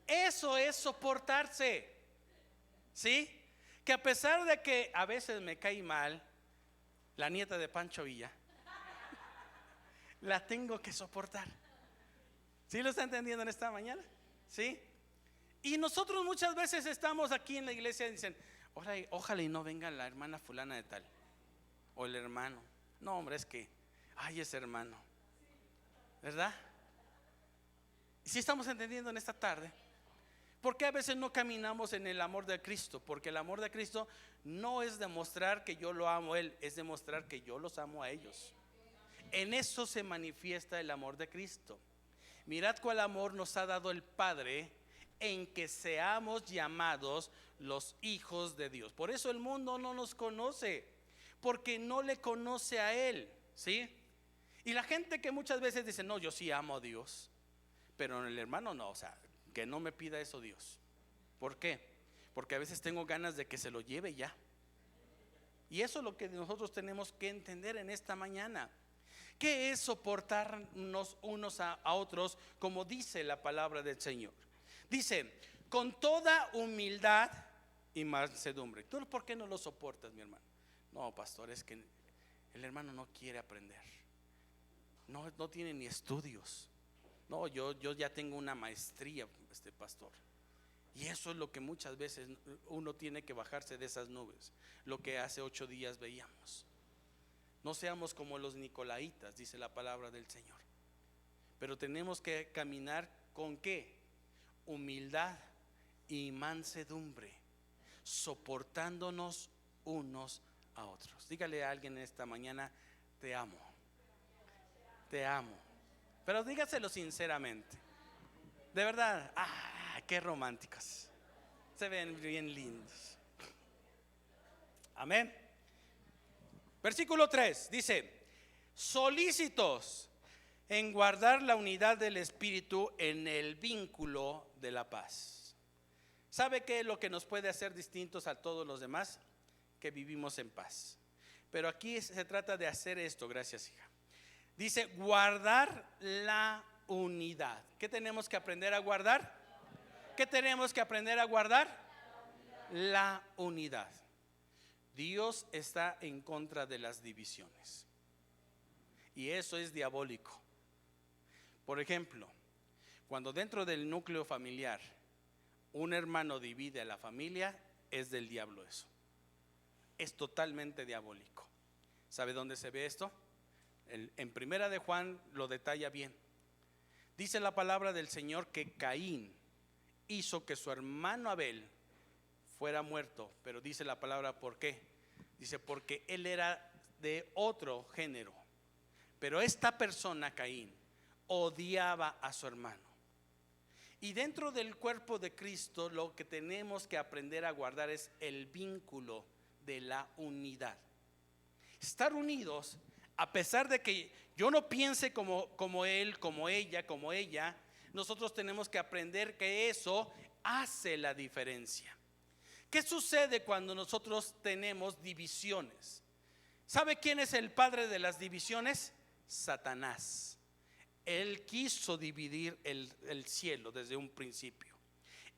Eso es soportarse. ¿Sí? Que a pesar de que a veces me cae mal la nieta de Pancho Villa, la tengo que soportar. ¿Sí lo está entendiendo en esta mañana? ¿Sí? Y nosotros muchas veces estamos aquí en la iglesia y dicen, ojalá y no venga la hermana fulana de tal, o el hermano. No, hombre, es que, ay, ese hermano, ¿verdad? ¿Sí estamos entendiendo en esta tarde? Porque a veces no caminamos en el amor de Cristo, porque el amor de Cristo no es demostrar que yo lo amo a Él, es demostrar que yo los amo a ellos. En eso se manifiesta el amor de Cristo. Mirad cuál amor nos ha dado el Padre, en que seamos llamados los hijos de Dios. Por eso el mundo no nos conoce, porque no le conoce a Él, ¿sí? Y la gente que muchas veces dice, no, yo sí amo a Dios, pero el hermano no, o sea, que no me pida eso Dios. ¿Por qué? Porque a veces tengo ganas de que se lo lleve ya. Y eso es lo que nosotros tenemos que entender en esta mañana. ¿Qué es soportarnos unos a otros, como dice la palabra del Señor? Dice, con toda humildad y mansedumbre. ¿Tú por qué no lo soportas, mi hermano? No, pastor, es que el hermano no quiere aprender. No tiene ni estudios. No, yo ya tengo una maestría, pastor. Y eso es lo que muchas veces uno tiene que bajarse de esas nubes. Lo que hace 8 días veíamos. No seamos como los nicolaitas, dice la palabra del Señor. Pero tenemos que caminar ¿con qué? Humildad y mansedumbre, soportándonos unos a otros. Dígale a alguien esta mañana, te amo. Te amo. Pero dígaselo sinceramente. De verdad, qué románticos. Se ven bien lindos. Amén. Versículo 3 dice, solícitos en guardar la unidad del Espíritu en el vínculo de la paz. ¿Sabe qué es lo que nos puede hacer distintos a todos los demás? Que vivimos en paz. Pero aquí se trata de hacer esto, gracias hija. Dice guardar la unidad. ¿Qué tenemos que aprender a guardar? ¿Qué tenemos que aprender a guardar? La unidad. Dios está en contra de las divisiones. Y eso es diabólico. Por ejemplo, cuando dentro del núcleo familiar un hermano divide a la familia, es del diablo eso. Es totalmente diabólico. ¿Sabe dónde se ve esto? En Primera de Juan lo detalla bien. Dice la palabra del Señor que Caín hizo que su hermano Abel fuera muerto, pero dice la palabra ¿por qué? Dice porque él era de otro género, pero esta persona Caín odiaba a su hermano. Y dentro del cuerpo de Cristo lo que tenemos que aprender a guardar es el vínculo de la unidad. Estar unidos, a pesar de que yo no piense como él, como ella, nosotros tenemos que aprender que eso hace la diferencia. ¿Qué sucede cuando nosotros tenemos divisiones? ¿Sabe quién es el padre de las divisiones? Satanás. Él quiso dividir el cielo desde un principio.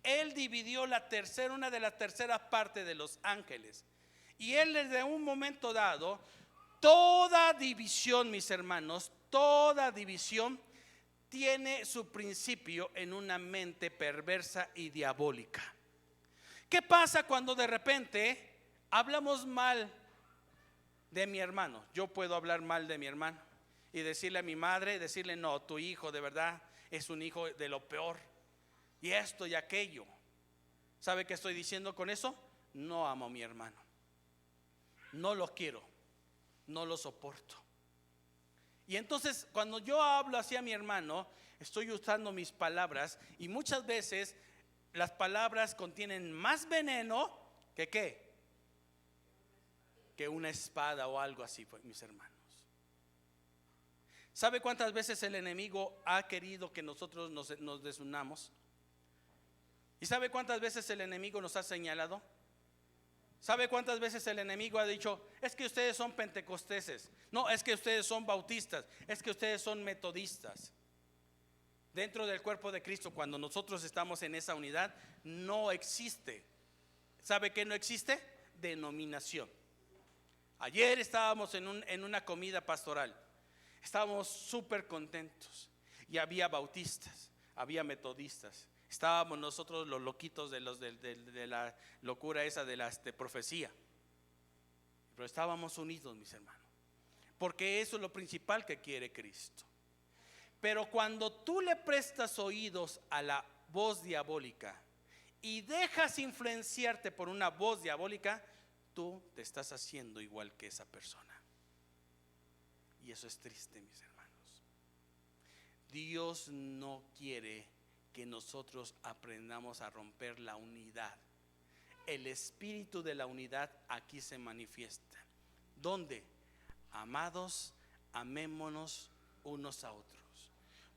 Él dividió una de las terceras partes de los ángeles. Y él desde un momento dado, toda división, mis hermanos, toda división tiene su principio en una mente perversa y diabólica. ¿Qué pasa cuando de repente hablamos mal de mi hermano? Yo puedo hablar mal de mi hermano y decirle a mi madre, decirle no, tu hijo de verdad es un hijo de lo peor y esto y aquello. ¿Sabe qué estoy diciendo con eso? No amo a mi hermano, no lo quiero, no lo soporto. Y entonces cuando yo hablo hacia mi hermano, estoy usando mis palabras y muchas veces las palabras contienen más veneno que una espada o algo así, mis hermanos. ¿Sabe cuántas veces el enemigo ha querido que nosotros nos desunamos? ¿Y sabe cuántas veces el enemigo nos ha señalado? ¿Sabe cuántas veces el enemigo ha dicho: es que ustedes son pentecosteses, no, es que ustedes son bautistas, es que ustedes son metodistas? Dentro del cuerpo de Cristo, cuando nosotros estamos en esa unidad, no existe. ¿Sabe qué no existe? Denominación. Ayer estábamos en una comida pastoral. Estábamos súper contentos. Y había bautistas, había metodistas. Estábamos nosotros los loquitos de la locura esa de la profecía. Pero estábamos unidos, mis hermanos, porque eso es lo principal que quiere Cristo. Pero cuando tú le prestas oídos a la voz diabólica y dejas influenciarte por una voz diabólica, tú te estás haciendo igual que esa persona. Y eso es triste, mis hermanos. Dios no quiere que nosotros aprendamos a romper la unidad. El espíritu de la unidad aquí se manifiesta. ¿Dónde? Amados, amémonos unos a otros,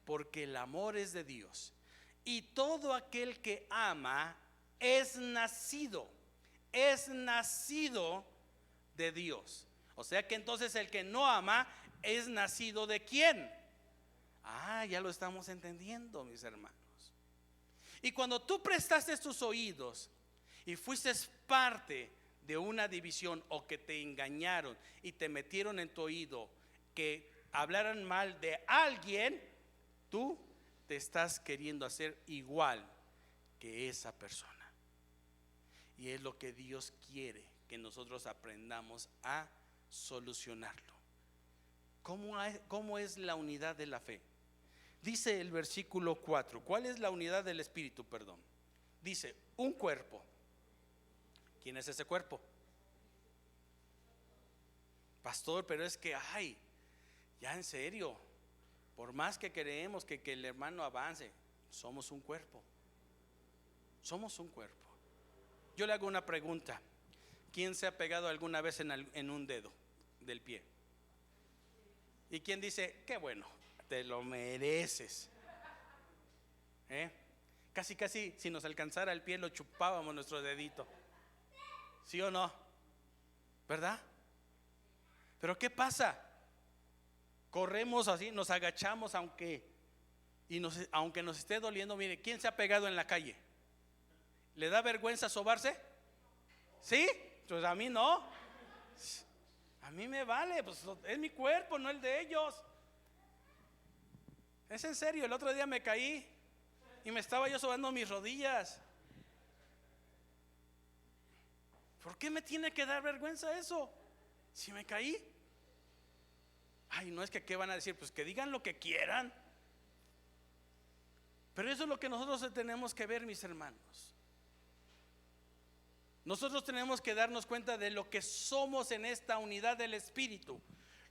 porque el amor es de Dios, y todo aquel que ama es nacido de Dios. O sea que entonces el que no ama es nacido ¿de quién? Ya lo estamos entendiendo, mis hermanos. Y cuando tú prestaste tus oídos y fuiste parte de una división, o que te engañaron y te metieron en tu oído que hablaran mal de alguien, tú te estás queriendo hacer igual que esa persona. Y es lo que Dios quiere que nosotros aprendamos a solucionarlo. ¿Cómo es la unidad de la fe? Dice el versículo 4. ¿Cuál es la unidad del espíritu? Perdón. Dice: un cuerpo. ¿Quién es ese cuerpo? Pastor, pero es que ya en serio, por más que queremos que el hermano avance, somos un cuerpo. Somos un cuerpo. Yo le hago una pregunta: ¿quién se ha pegado alguna vez en un dedo del pie? ¿Y quién dice: qué bueno, te lo mereces? Casi si nos alcanzara el pie lo chupábamos nuestro dedito. ¿Sí o no? ¿Verdad? Pero ¿qué pasa? Corremos así, nos agachamos aunque nos esté doliendo. Mire, ¿quién se ha pegado en la calle? ¿Le da vergüenza sobarse? ¿Sí? Pues a mí no. A mí me vale, pues es mi cuerpo, no el de ellos. Es en serio. El otro día me caí y me estaba yo sobando mis rodillas. ¿Por qué me tiene que dar vergüenza eso? Si me caí. No es que ¿qué van a decir? Pues que digan lo que quieran. Pero eso es lo que nosotros tenemos que ver, mis hermanos. Nosotros tenemos que darnos cuenta de lo que somos en esta unidad del Espíritu.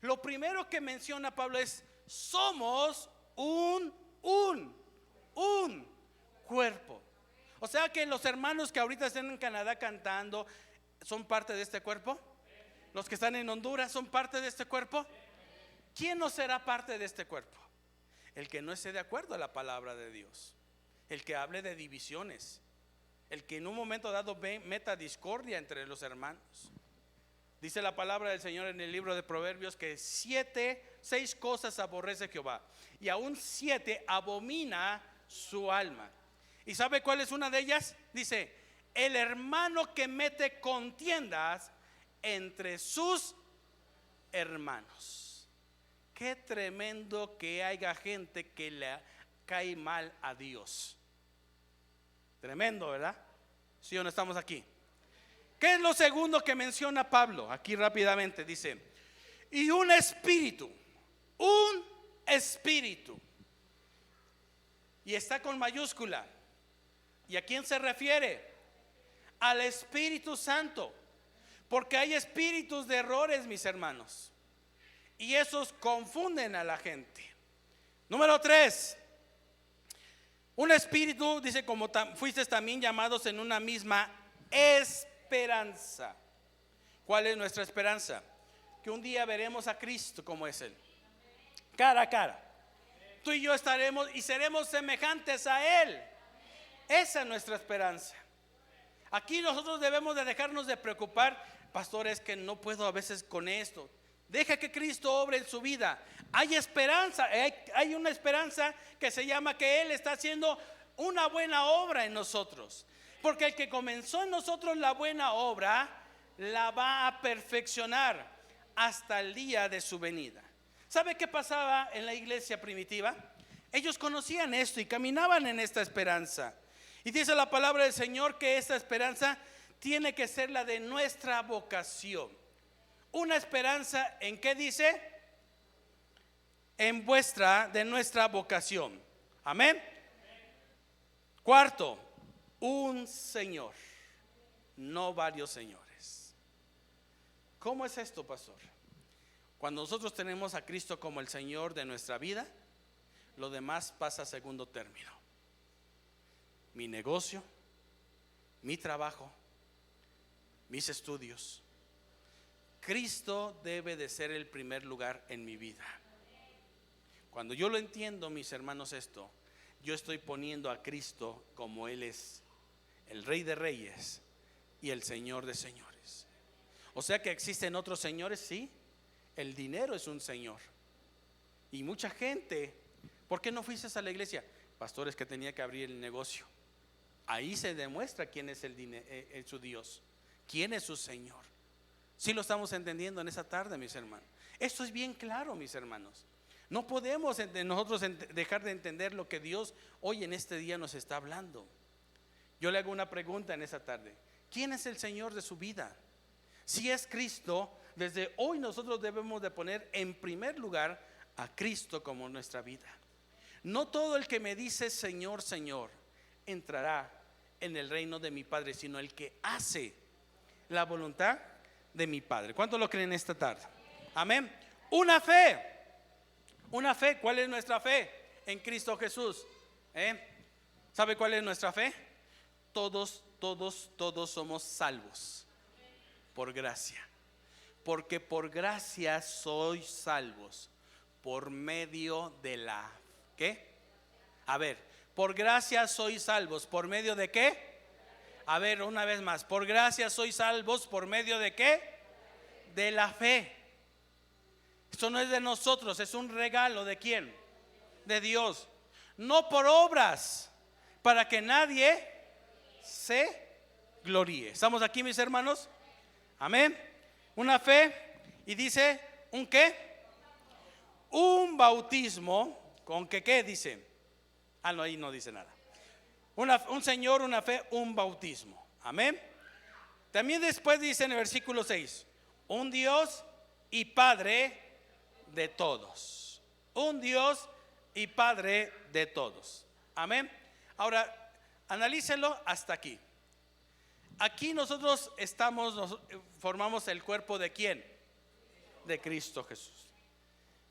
Lo primero que menciona Pablo es: somos un cuerpo. O sea que los hermanos que ahorita están en Canadá cantando son parte de este cuerpo. Los que están en Honduras son parte de este cuerpo. ¿Quién no será parte de este cuerpo? El que no esté de acuerdo a la palabra de Dios, el que hable de divisiones, el que en un momento dado meta discordia entre los hermanos. Dice la palabra del Señor en el libro de Proverbios que 6 cosas aborrece Jehová, y aún 7 abomina su alma. ¿Y sabe cuál es una de ellas? Dice: el hermano que mete contiendas entre sus hermanos. Qué tremendo que haya gente que le cae mal a Dios. Tremendo, ¿verdad? ¿Sí o no estamos aquí? ¿Qué es lo segundo que menciona Pablo? Aquí rápidamente dice: y un espíritu. Y está con mayúscula. ¿Y a quién se refiere? Al Espíritu Santo. Porque hay espíritus de errores, mis hermanos, y esos confunden a la gente. Número 3. Un espíritu, dice: como fuisteis también llamados en una misma esperanza. ¿Cuál es nuestra esperanza? Que un día veremos a Cristo como es Él. cara a cara. Tú y yo estaremos y seremos semejantes a Él. Esa es nuestra esperanza. Aquí nosotros debemos de dejarnos de preocupar. Pastor, es que no puedo a veces con esto. Deja que Cristo obre en su vida. Hay esperanza, hay una esperanza que se llama que Él está haciendo una buena obra en nosotros. Porque el que comenzó en nosotros la buena obra, la va a perfeccionar hasta el día de su venida. ¿Sabe qué pasaba en la iglesia primitiva? Ellos conocían esto y caminaban en esta esperanza. Y dice la palabra del Señor que esta esperanza tiene que ser la de nuestra vocación. Una esperanza en qué dice, de nuestra vocación. Amén. Cuarto, un Señor, no varios señores. ¿Cómo es esto, pastor? Cuando nosotros tenemos a Cristo como el Señor de nuestra vida, lo demás pasa a segundo término. Mi negocio, mi trabajo, mis estudios. Cristo debe de ser el primer lugar en mi vida. Cuando yo lo entiendo, mis hermanos, esto, yo estoy poniendo a Cristo como Él es, el Rey de Reyes y el Señor de Señores. O sea que existen otros señores, sí. El dinero es un señor. Y mucha gente, ¿por qué no fuiste a la iglesia? Pastor, es que tenía que abrir el negocio. Ahí se demuestra quién es su Dios, quién es su Señor. ¿Sí lo estamos entendiendo en esa tarde, mis hermanos? Esto es bien claro, mis hermanos. No podemos nosotros dejar de entender lo que Dios hoy en este día nos está hablando. Yo le hago una pregunta en esa tarde. ¿Quién es el Señor de su vida? Si es Cristo, desde hoy nosotros debemos de poner en primer lugar a Cristo como nuestra vida. No todo el que me dice Señor, Señor entrará en el reino de mi Padre, sino el que hace la voluntad de mi Padre. ¿Cuántos lo creen esta tarde? Amén. Una fe. ¿Cuál es nuestra fe? En Cristo Jesús. ¿Sabe cuál es nuestra fe? Todos somos salvos por gracia. Porque por gracia sois salvos por medio de la ¿qué? A ver, por gracia sois salvos por medio de ¿qué? A ver, una vez más, por gracia sois salvos por medio de ¿qué? De la fe. Esto no es de nosotros, es un regalo ¿de quién? De Dios. No por obras, para que nadie se gloríe. ¿Estamos aquí, mis hermanos? Amén. Una fe, y dice, ¿un qué? Un bautismo, ¿con qué dice? No, ahí no dice nada. Un Señor, una fe, un bautismo. Amén. También después dice en el versículo 6, un Dios y Padre de todos. Un Dios y Padre de todos. Amén. Ahora, analícelo hasta aquí. Aquí nosotros formamos el cuerpo ¿de quién? De Cristo Jesús.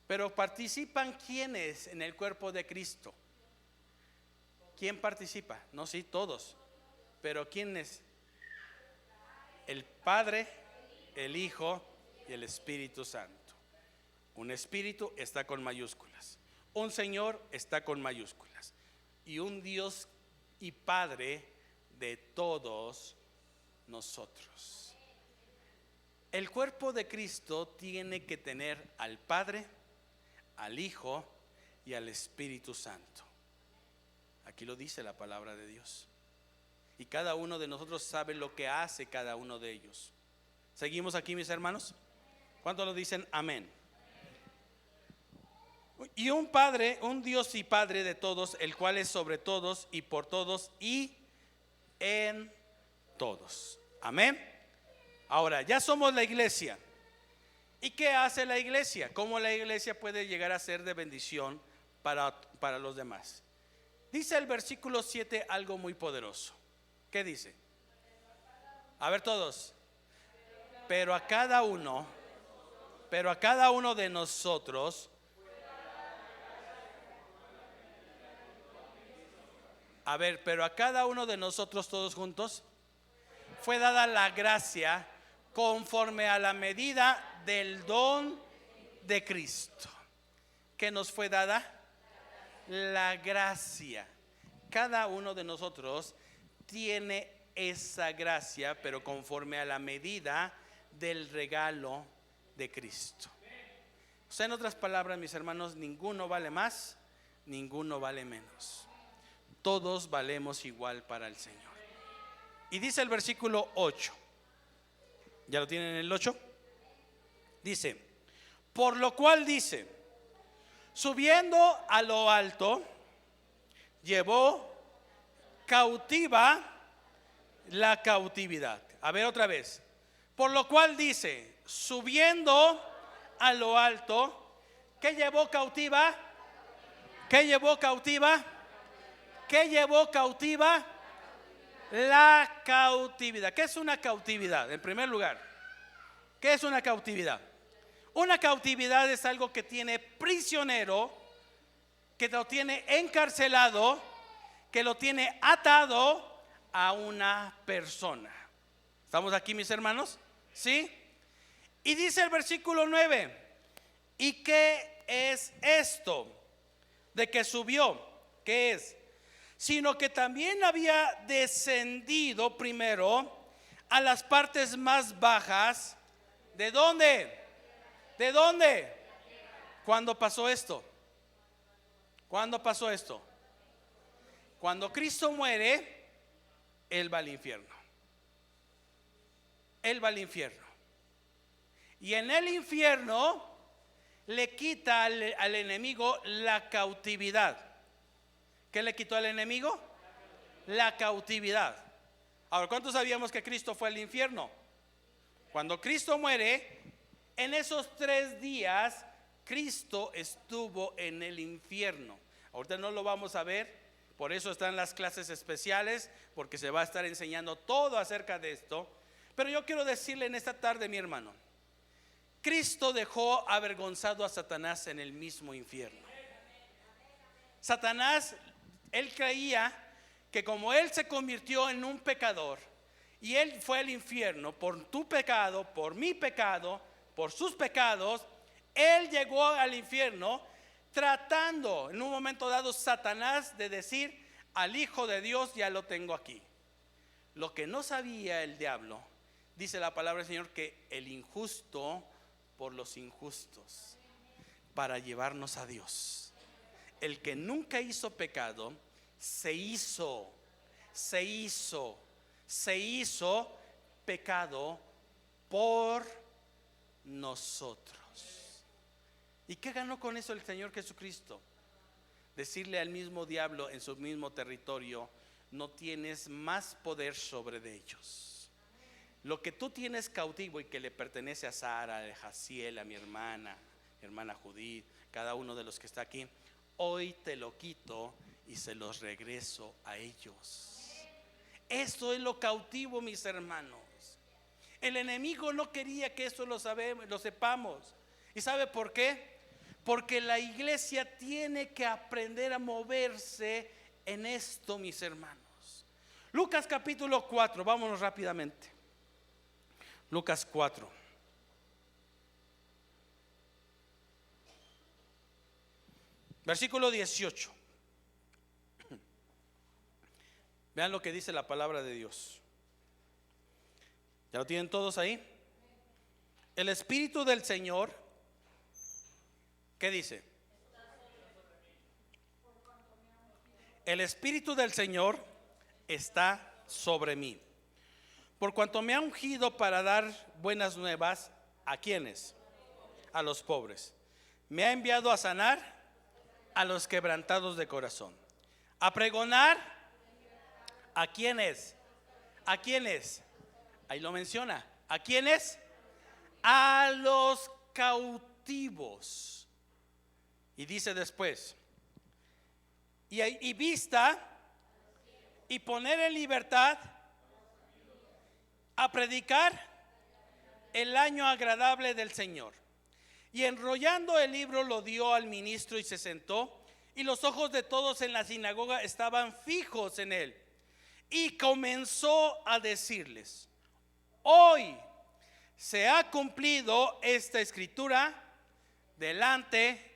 Pero participan ¿quiénes en el cuerpo de Cristo? ¿Quién participa? No, sí, todos. Pero ¿quién es? El Padre, el Hijo y el Espíritu Santo. Un espíritu está con mayúsculas. Un Señor está con mayúsculas. Y un Dios y Padre de todos nosotros. El cuerpo de Cristo tiene que tener al Padre, al Hijo y al Espíritu Santo. Aquí lo dice la palabra de Dios. Y cada uno de nosotros sabe lo que hace cada uno de ellos. ¿Seguimos aquí, mis hermanos? ¿Cuántos lo dicen? Amén. Y un Padre, un Dios y Padre de todos, el cual es sobre todos y por todos y en todos. Amén. Ahora, ya somos la iglesia. ¿Y qué hace la iglesia? ¿Cómo la iglesia puede llegar a ser de bendición para los demás? Dice el versículo 7 algo muy poderoso. ¿Qué dice? A ver todos. Pero a cada uno de nosotros. A ver, pero a cada uno de nosotros todos juntos fue dada la gracia conforme a la medida del don de Cristo. ¿qué nos fue dada? La gracia. Cada uno de nosotros tiene esa gracia, pero conforme a la medida del regalo de Cristo. O sea, en otras palabras, mis hermanos, ninguno vale más, ninguno vale menos. Todos valemos igual para el Señor. Y dice el versículo 8. ¿Ya lo tienen en el 8? Dice, por lo cual dice, subiendo a lo alto, llevó cautiva la cautividad. A ver otra vez. Por lo cual dice, subiendo a lo alto, ¿qué llevó cautiva? ¿Qué llevó cautiva? ¿Qué llevó cautiva? La cautividad. ¿Qué es una cautividad? En primer lugar, ¿qué es una cautividad? Una cautividad es algo que tiene prisionero, que lo tiene encarcelado, que lo tiene atado a una persona. ¿Estamos aquí, mis hermanos? ¿Sí? Y dice el versículo 9, ¿y qué es esto de que subió? ¿Qué es? Sino que también había descendido primero a las partes más bajas. ¿De dónde? ¿De dónde? ¿Cuándo pasó esto? ¿Cuándo pasó esto? Cuando Cristo muere, Él va al infierno. Él va al infierno. Y en el infierno le quita al enemigo la cautividad. ¿Qué le quitó al enemigo? La cautividad. Ahora, ¿cuántos sabíamos que Cristo fue al infierno? Cuando Cristo muere, en esos 3 días, Cristo estuvo en el infierno. Ahorita no lo vamos a ver, por eso están las clases especiales, porque se va a estar enseñando todo acerca de esto. Pero yo quiero decirle en esta tarde, mi hermano, Cristo dejó avergonzado a Satanás en el mismo infierno. Satanás, él creía que como él se convirtió en un pecador y él fue al infierno por tu pecado, por mi pecado, por sus pecados, él llegó al infierno tratando en un momento dado Satanás de decir al Hijo de Dios, ya lo tengo aquí. Lo que no sabía el diablo, dice la palabra del Señor, que el injusto por los injustos para llevarnos a Dios. El que nunca hizo pecado se hizo pecado por nosotros. ¿Y qué ganó con eso el Señor Jesucristo? Decirle al mismo diablo en su mismo territorio, no tienes más poder sobre de ellos. Lo que tú tienes cautivo y que le pertenece a Sara, a Jaciel, a mi hermana Judith, cada uno de los que está aquí, hoy te lo quito y se los regreso a ellos. Esto es lo cautivo, mis hermanos. El enemigo no quería que esto lo sepamos. ¿Y sabe por qué? Porque la iglesia tiene que aprender a moverse en esto, mis hermanos. Lucas capítulo 4, vámonos rápidamente. Lucas 4. Versículo 18. Vean lo que dice la palabra de Dios. ¿Ya lo tienen todos ahí? El Espíritu del Señor, ¿qué dice? El Espíritu del Señor está sobre mí, por cuanto me ha ungido para dar buenas nuevas. ¿A quiénes? A los pobres. Me ha enviado a sanar a los quebrantados de corazón, a pregonar. ¿A quiénes? ¿A quiénes? Ahí lo menciona. ¿A quiénes? A los cautivos. Y dice después, y vista y poner en libertad, a predicar el año agradable del Señor. Y enrollando el libro lo dio al ministro y se sentó, y los ojos de todos en la sinagoga estaban fijos en él. Y comenzó a decirles: hoy se ha cumplido esta escritura delante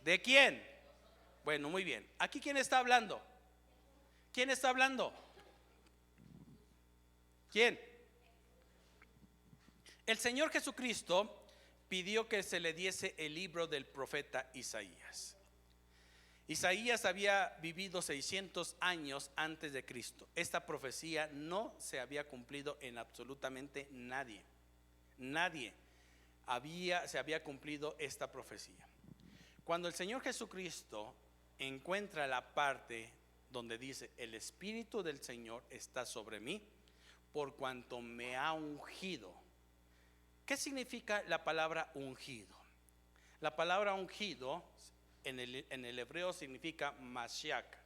¿De quién? Bueno, muy bien. ¿Aquí quién está hablando? ¿Quién está hablando? ¿Quién? El Señor Jesucristo pidió que se le diese el libro del profeta Isaías. Isaías había vivido 600 años antes de Cristo. Esta profecía no se había cumplido en absolutamente nadie. Nadie se había cumplido esta profecía. Cuando el Señor Jesucristo encuentra la parte donde dice: el Espíritu del Señor está sobre mí, por cuanto me ha ungido. ¿Qué significa la palabra ungido? La palabra ungido en el hebreo significa Mashiach,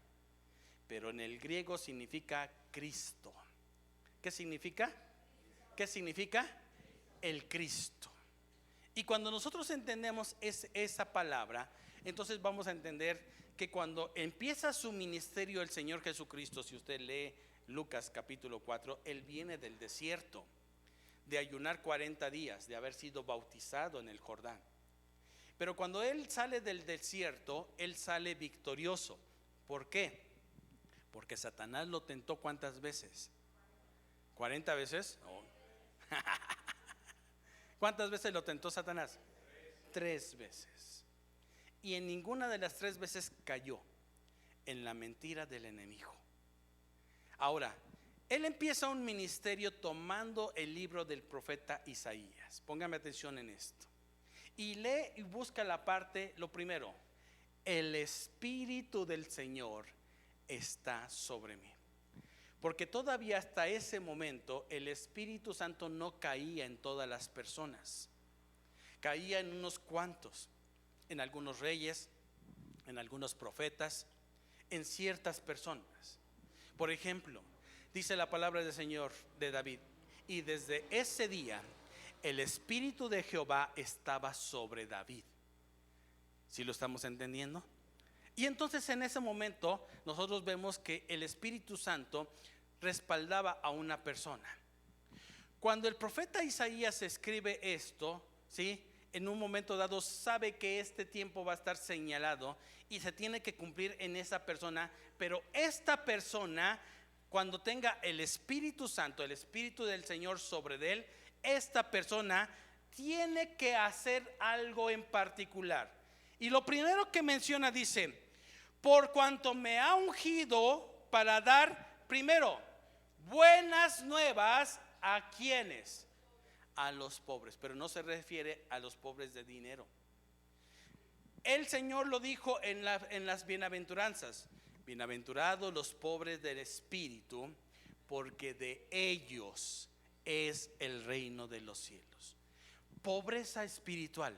pero en el griego significa Cristo. ¿Qué significa? ¿Qué significa? El Cristo. Y cuando nosotros entendemos esa palabra, entonces vamos a entender que cuando empieza su ministerio el Señor Jesucristo, si usted lee Lucas capítulo 4, Él viene del desierto, de ayunar 40 días, de haber sido bautizado en el Jordán. Pero cuando Él sale del desierto, Él sale victorioso. ¿Por qué? Porque Satanás lo tentó ¿cuántas veces? ¿40 veces? No. ¿Cuántas veces lo tentó Satanás? 3 veces. Y en ninguna de las 3 veces cayó en la mentira del enemigo. Ahora, Él empieza un ministerio tomando el libro del profeta Isaías. Póngame atención en esto. Y lee y busca la parte, lo primero: el Espíritu del Señor está sobre mí. Porque todavía hasta ese momento el Espíritu Santo no caía en todas las personas. Caía en unos cuantos, en algunos reyes, en algunos profetas, en ciertas personas. Por ejemplo, dice la palabra del Señor de David: y desde ese día el Espíritu de Jehová estaba sobre David. ¿Sí lo estamos entendiendo? Y entonces en ese momento nosotros vemos que el Espíritu Santo respaldaba a una persona. Cuando el profeta Isaías escribe esto, ¿sí?, en un momento dado sabe que este tiempo va a estar señalado y se tiene que cumplir en esa persona. Pero esta persona, cuando tenga el Espíritu Santo, el Espíritu del Señor sobre él, esta persona tiene que hacer algo en particular. Y lo primero que menciona dice: por cuanto me ha ungido para dar, primero, buenas nuevas a quienes, a los pobres. Pero no se refiere a los pobres de dinero. El Señor lo dijo en las bienaventuranzas: bienaventurados los pobres del espíritu, porque de ellos es el reino de los cielos. Pobreza espiritual,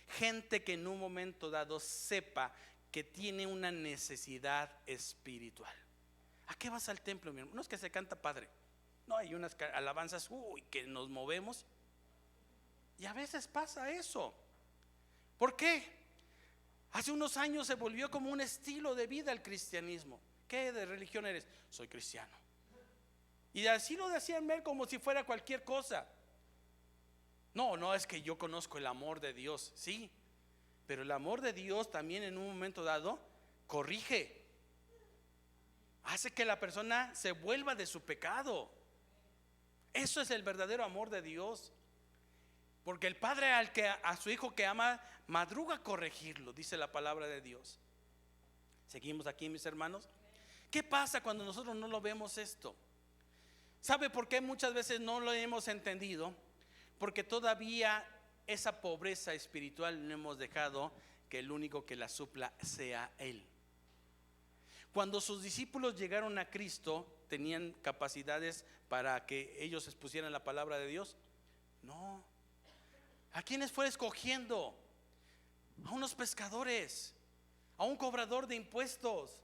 gente que en un momento dado sepa que tiene una necesidad espiritual. ¿A qué vas al templo, mi hermano? No es que se canta padre, no, hay unas alabanzas que nos movemos, y a veces pasa eso. ¿Por qué? Hace unos años se volvió como un estilo de vida el cristianismo. ¿Qué de religión eres? Soy cristiano. Y así lo decían ver como si fuera cualquier cosa. No, es que yo conozco el amor de Dios, sí, pero el amor de Dios también en un momento dado corrige, hace que la persona se vuelva de su pecado. Eso es el verdadero amor de Dios. Porque el padre a su hijo que ama madruga a corregirlo, dice la palabra de Dios. Seguimos aquí, mis hermanos. ¿Qué pasa cuando nosotros no lo vemos esto? ¿Sabe por qué muchas veces no lo hemos entendido? Porque todavía esa pobreza espiritual no hemos dejado que el único que la supla sea Él. Cuando sus discípulos llegaron a Cristo, ¿tenían capacidades para que ellos expusieran la palabra de Dios? No. ¿A quiénes fue escogiendo? A unos pescadores, a un cobrador de impuestos,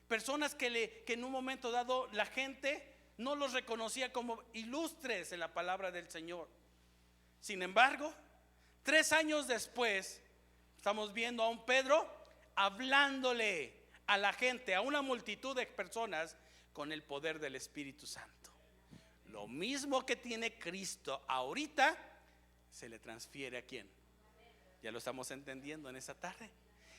personas que en un momento dado la gente no los reconocía como ilustres en la palabra del Señor. Sin embargo, 3 años después, estamos viendo a un Pedro hablándole a la gente, a una multitud de personas, con el poder del Espíritu Santo. Lo mismo que tiene Cristo ahorita, se le transfiere a quién. Ya lo estamos entendiendo en esta tarde.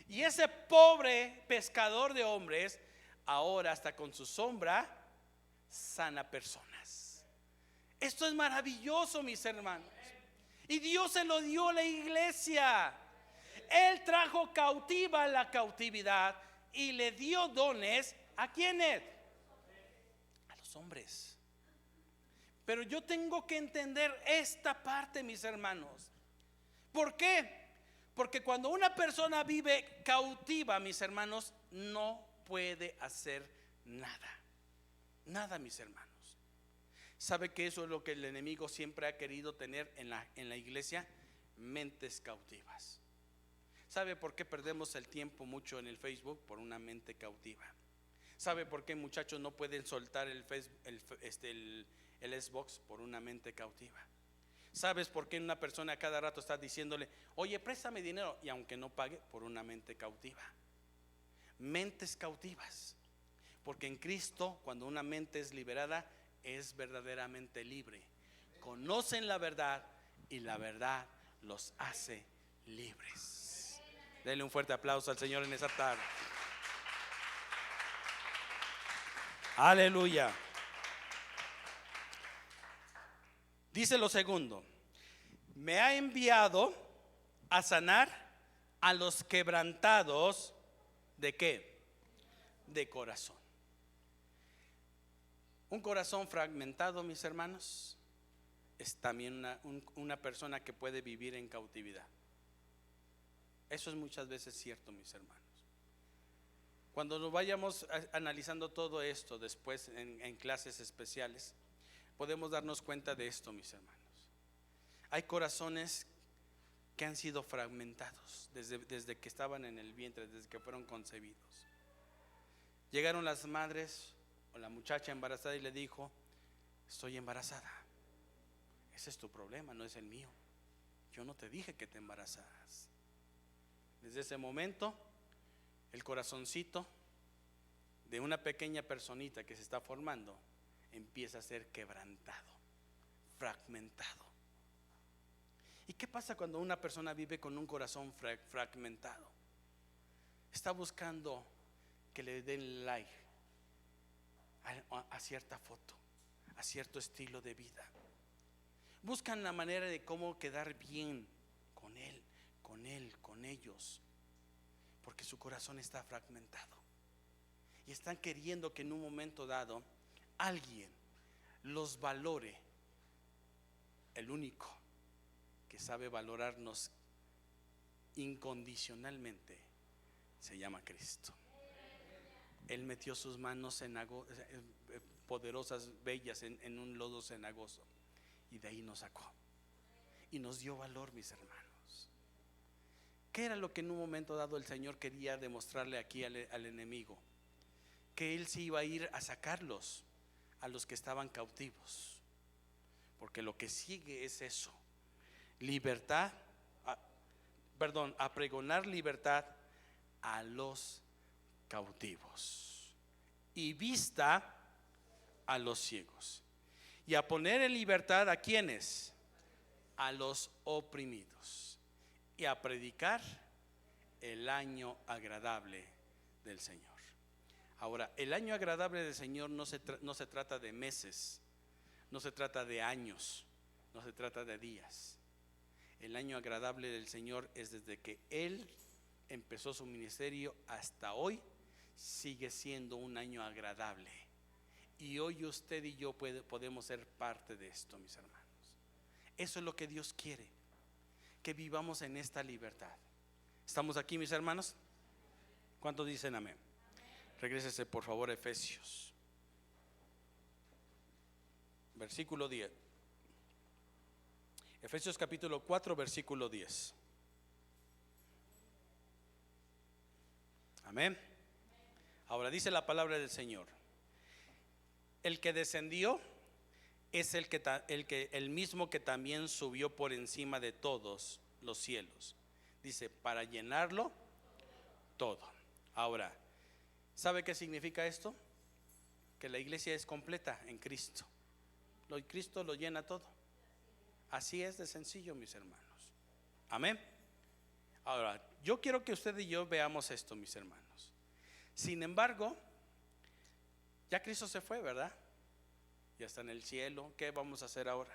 Y ese pobre pescador de hombres ahora hasta con su sombra sana personas. Esto es maravilloso, mis hermanos. Y Dios se lo dio a la iglesia. Él trajo cautiva la cautividad y le dio dones. ¿A quiénes? A los hombres. Pero yo tengo que entender esta parte, mis hermanos. ¿Por qué? Porque cuando una persona vive cautiva, mis hermanos, no puede hacer nada. Nada, mis hermanos. ¿Sabe que eso es lo que el enemigo siempre ha querido tener en la iglesia? Mentes cautivas. ¿Sabe por qué perdemos el tiempo mucho en el Facebook? Por una mente cautiva. ¿Sabe por qué muchachos no pueden soltar el Xbox? Por una mente cautiva. ¿Sabes por qué una persona a cada rato está diciéndole, oye, préstame dinero? Y aunque no pague, por una mente cautiva. Mentes cautivas. Porque en Cristo, cuando una mente es liberada, es verdaderamente libre. Conocen la verdad y la verdad los hace libres. Denle un fuerte aplauso al Señor en esta tarde. Aleluya. Dice lo segundo: me ha enviado a sanar a los quebrantados. ¿De qué? De corazón. Un corazón fragmentado, mis hermanos, es también una persona que puede vivir en cautividad. Eso es muchas veces cierto, mis hermanos. Cuando nos vayamos analizando todo esto después en clases especiales, podemos darnos cuenta de esto, mis hermanos. Hay corazones que han sido fragmentados desde que estaban en el vientre, desde que fueron concebidos. Llegaron las madres o la muchacha embarazada y le dijo, estoy embarazada. Ese es tu problema, no es el mío. Yo no te dije que te embarazaras. Desde ese momento, el corazoncito de una pequeña personita que se está formando empieza a ser quebrantado, fragmentado. ¿Y qué pasa cuando una persona vive con un corazón fragmentado? Está buscando que le den like a cierta foto, a cierto estilo de vida. Buscan la manera de cómo quedar bien con él, con ellos, porque su corazón está fragmentado. Y están queriendo que en un momento dado alguien los valore. El único que sabe valorarnos incondicionalmente se llama Cristo. Él metió sus manos poderosas, bellas, en un lodo cenagoso, y de ahí nos sacó y nos dio valor, mis hermanos. ¿Qué era lo que en un momento dado el Señor quería demostrarle aquí al enemigo? Que Él se iba a ir a sacarlos, a los que estaban cautivos. Porque lo que sigue es eso: libertad, a pregonar libertad a los cautivos y vista a los ciegos, y a poner en libertad a quienes, a los oprimidos, y a predicar el año agradable del Señor. Ahora, el año agradable del Señor no se trata de meses, no se trata de años, no se trata de días. El año agradable del Señor es desde que Él empezó su ministerio hasta hoy. Sigue siendo un año agradable. Y hoy usted y yo podemos ser parte de esto, mis hermanos. Eso es lo que Dios quiere, que vivamos en esta libertad. ¿Estamos aquí, mis hermanos? ¿Cuántos dicen amén? Regrésese por favor a Efesios, versículo 10. Efesios capítulo 4, versículo 10. Amén. Ahora dice la palabra del Señor: el que descendió es el mismo que también subió por encima de todos los cielos. Dice, para llenarlo todo. Ahora, ¿sabe qué significa esto? Que la iglesia es completa en Cristo. Cristo lo llena todo. Así es de sencillo, mis hermanos. Amén. Ahora, yo quiero que usted y yo veamos esto, mis hermanos. Sin embargo, ya Cristo se fue, ¿verdad? Ya está en el cielo. ¿Qué vamos a hacer ahora?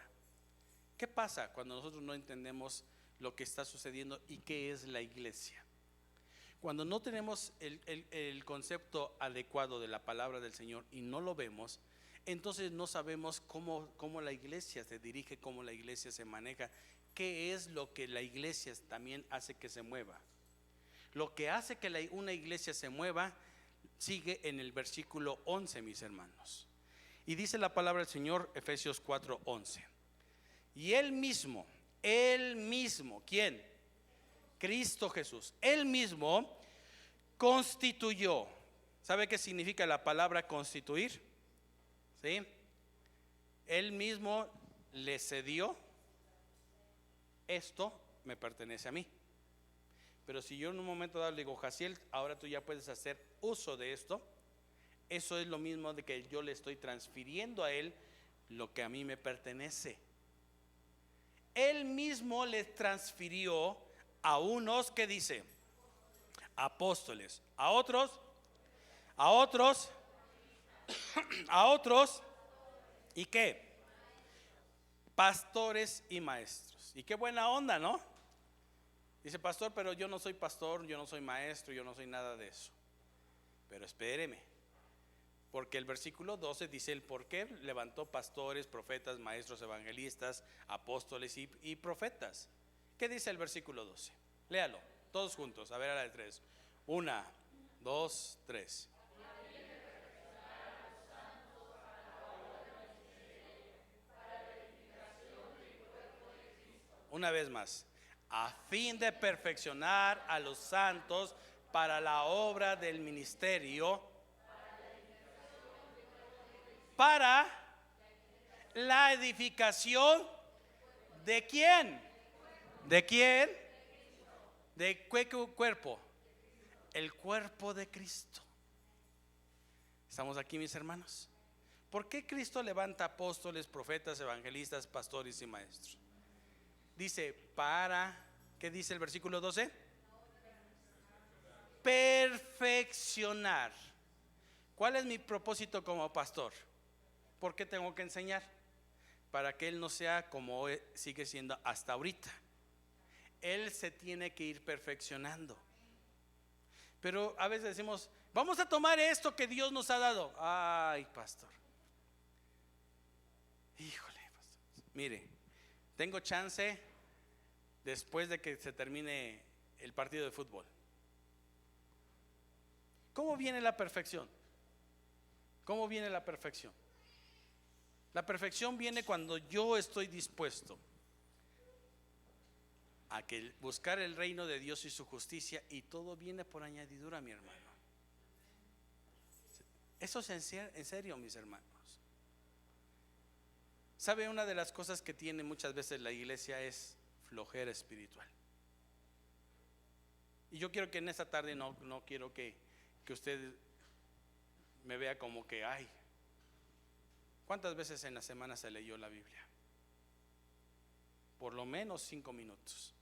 ¿Qué pasa cuando nosotros no entendemos lo que está sucediendo y qué es la iglesia? Cuando no tenemos el concepto adecuado de la palabra del Señor y no lo vemos, entonces no sabemos cómo la iglesia se dirige, cómo la iglesia se maneja, qué es lo que la iglesia también hace que se mueva. Lo que hace que una iglesia se mueva sigue en el versículo 11, mis hermanos. Y dice la palabra del Señor, Efesios 4:11. Y Él mismo, ¿quién? Cristo Jesús, Él mismo constituyó. ¿Sabe qué significa la palabra constituir? ¿Sí? Él mismo le cedió. Esto me pertenece a mí. Pero si yo en un momento dado le digo, Jaciel, ahora tú ya puedes hacer uso de esto, eso es lo mismo de que yo le estoy transfiriendo a él lo que a mí me pertenece. Él mismo le transfirió a unos, que dice, apóstoles, a otros, ¿y qué? Pastores y maestros. Y qué buena onda, ¿no? Dice, pastor, pero yo no soy pastor, yo no soy maestro, yo no soy nada de eso. Pero espéreme, porque el versículo 12 dice el por qué levantó pastores, profetas, maestros, evangelistas, apóstoles y profetas. ¿Qué dice el versículo 12? Léalo, todos juntos, a ver, a la de 3. 1, 2, 3. Una vez más, a fin de perfeccionar a los santos para la obra del ministerio, para la edificación ¿de quién? ¿De quién? ¿De qué cuerpo? El cuerpo de Cristo. ¿Estamos aquí, mis hermanos? ¿Por qué Cristo levanta apóstoles, profetas, evangelistas, pastores y maestros? Dice para, ¿qué dice el versículo 12? Perfeccionar. ¿Cuál es mi propósito como pastor? ¿Por qué tengo que enseñar? Para que él no sea como sigue siendo hasta ahorita. Él se tiene que ir perfeccionando. Pero a veces decimos, vamos a tomar esto que Dios nos ha dado. Ay, pastor. Híjole, pastor. Mire, tengo chance después de que se termine el partido de fútbol. ¿Cómo viene la perfección? ¿Cómo viene la perfección? La perfección viene cuando yo estoy dispuesto a que buscar el reino de Dios y su justicia, y todo viene por añadidura, mi hermano. Eso es en serio, mis hermanos. ¿Sabe? Una de las cosas que tiene muchas veces la iglesia es flojera espiritual. Y yo quiero que en esta tarde no quiero que usted me vea como que, ay, ¿cuántas veces en la semana se leyó la Biblia? Por lo menos 5 minutos.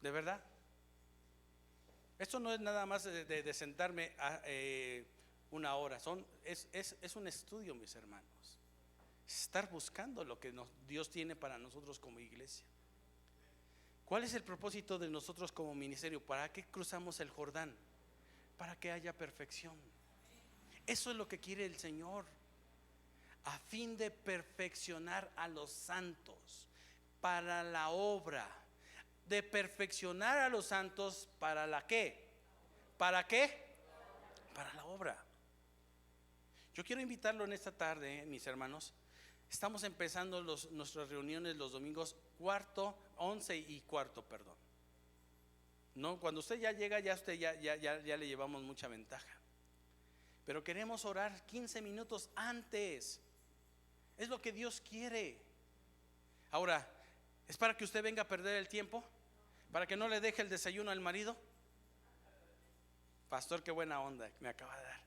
¿De verdad? Esto no es nada más de sentarme a, una hora. Es un estudio, mis hermanos. Estar buscando lo que Dios tiene para nosotros como iglesia. ¿Cuál es el propósito de nosotros como ministerio? ¿Para qué cruzamos el Jordán? Para que haya perfección. Eso es lo que quiere el Señor, a fin de perfeccionar a los santos para la obra. De perfeccionar a los santos para la ¿qué? ¿Para qué? Para la obra. Yo quiero invitarlo en esta tarde, mis hermanos. Estamos empezando nuestras reuniones los domingos 11 y cuarto, perdón. No, cuando usted ya llega, ya le llevamos mucha ventaja. Pero queremos orar 15 minutos antes. Es lo que Dios quiere. Ahora, ¿es para que usted venga a perder el tiempo? ¿Para que no le deje el desayuno al marido? Pastor, qué buena onda me acaba de dar.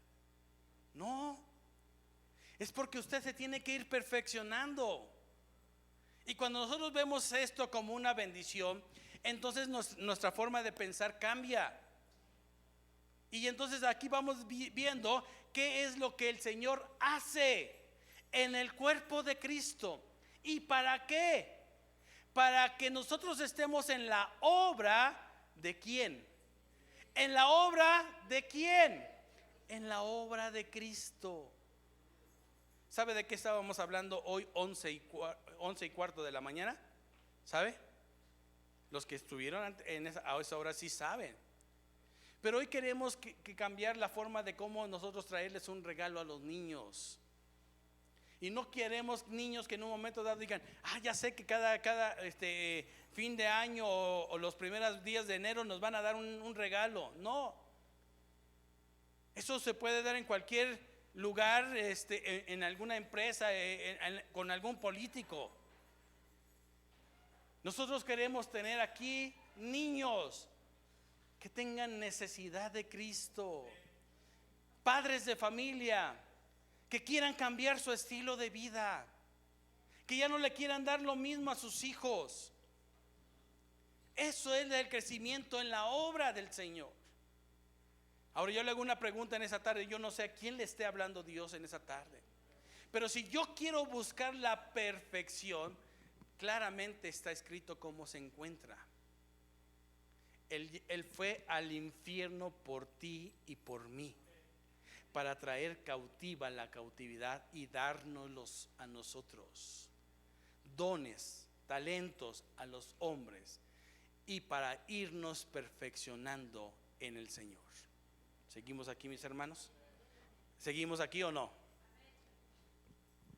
No, es porque usted se tiene que ir perfeccionando. Y cuando nosotros vemos esto como una bendición, entonces nuestra forma de pensar cambia. Y entonces aquí vamos viendo qué es lo que el Señor hace en el cuerpo de Cristo. ¿Y para qué? Para que nosotros estemos en la obra de ¿quién? ¿En la obra de quién? En la obra de Cristo. ¿Sabe de qué estábamos hablando hoy 11:15 de la mañana? ¿Sabe? Los que estuvieron a esa hora sí saben. Pero hoy queremos que cambiar la forma de cómo nosotros traerles un regalo a los niños. Y no queremos niños que en un momento dado digan: ya sé que cada fin de año o los primeros días de enero nos van a dar un regalo. No, eso se puede dar en cualquier lugar, en alguna empresa, con algún político. Nosotros queremos tener aquí niños que tengan necesidad de Cristo, padres de familia que quieran cambiar su estilo de vida, que ya no le quieran dar lo mismo a sus hijos. Eso es el crecimiento en la obra del Señor. Ahora yo le hago una pregunta en esa tarde. Yo no sé a quién le esté hablando Dios en esa tarde, pero si yo quiero buscar la perfección, claramente está escrito cómo se encuentra. Él fue al infierno por ti y por mí, para traer cautiva la cautividad y dárnoslos a nosotros, dones, talentos a los hombres, y para irnos perfeccionando en el Señor. ¿Seguimos aquí, mis hermanos? ¿Seguimos aquí o no?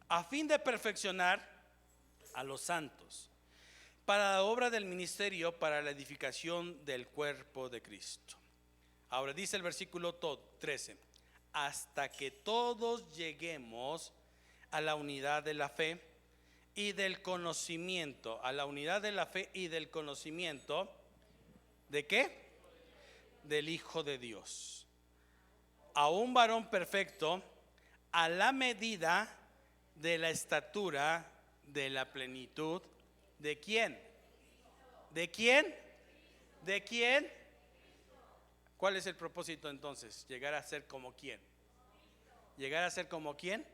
A fin de perfeccionar a los santos para la obra del ministerio, para la edificación del cuerpo de Cristo. Ahora dice el versículo 13: hasta que todos lleguemos a la unidad de la fe y del conocimiento. A la unidad de la fe y del conocimiento ¿de qué? Del Hijo de Dios, a un varón perfecto, a la medida de la estatura de la plenitud. ¿De quién? ¿De quién? ¿De quién? ¿Cuál es el propósito entonces? Llegar a ser como quién. ¿Llegar a ser como quién?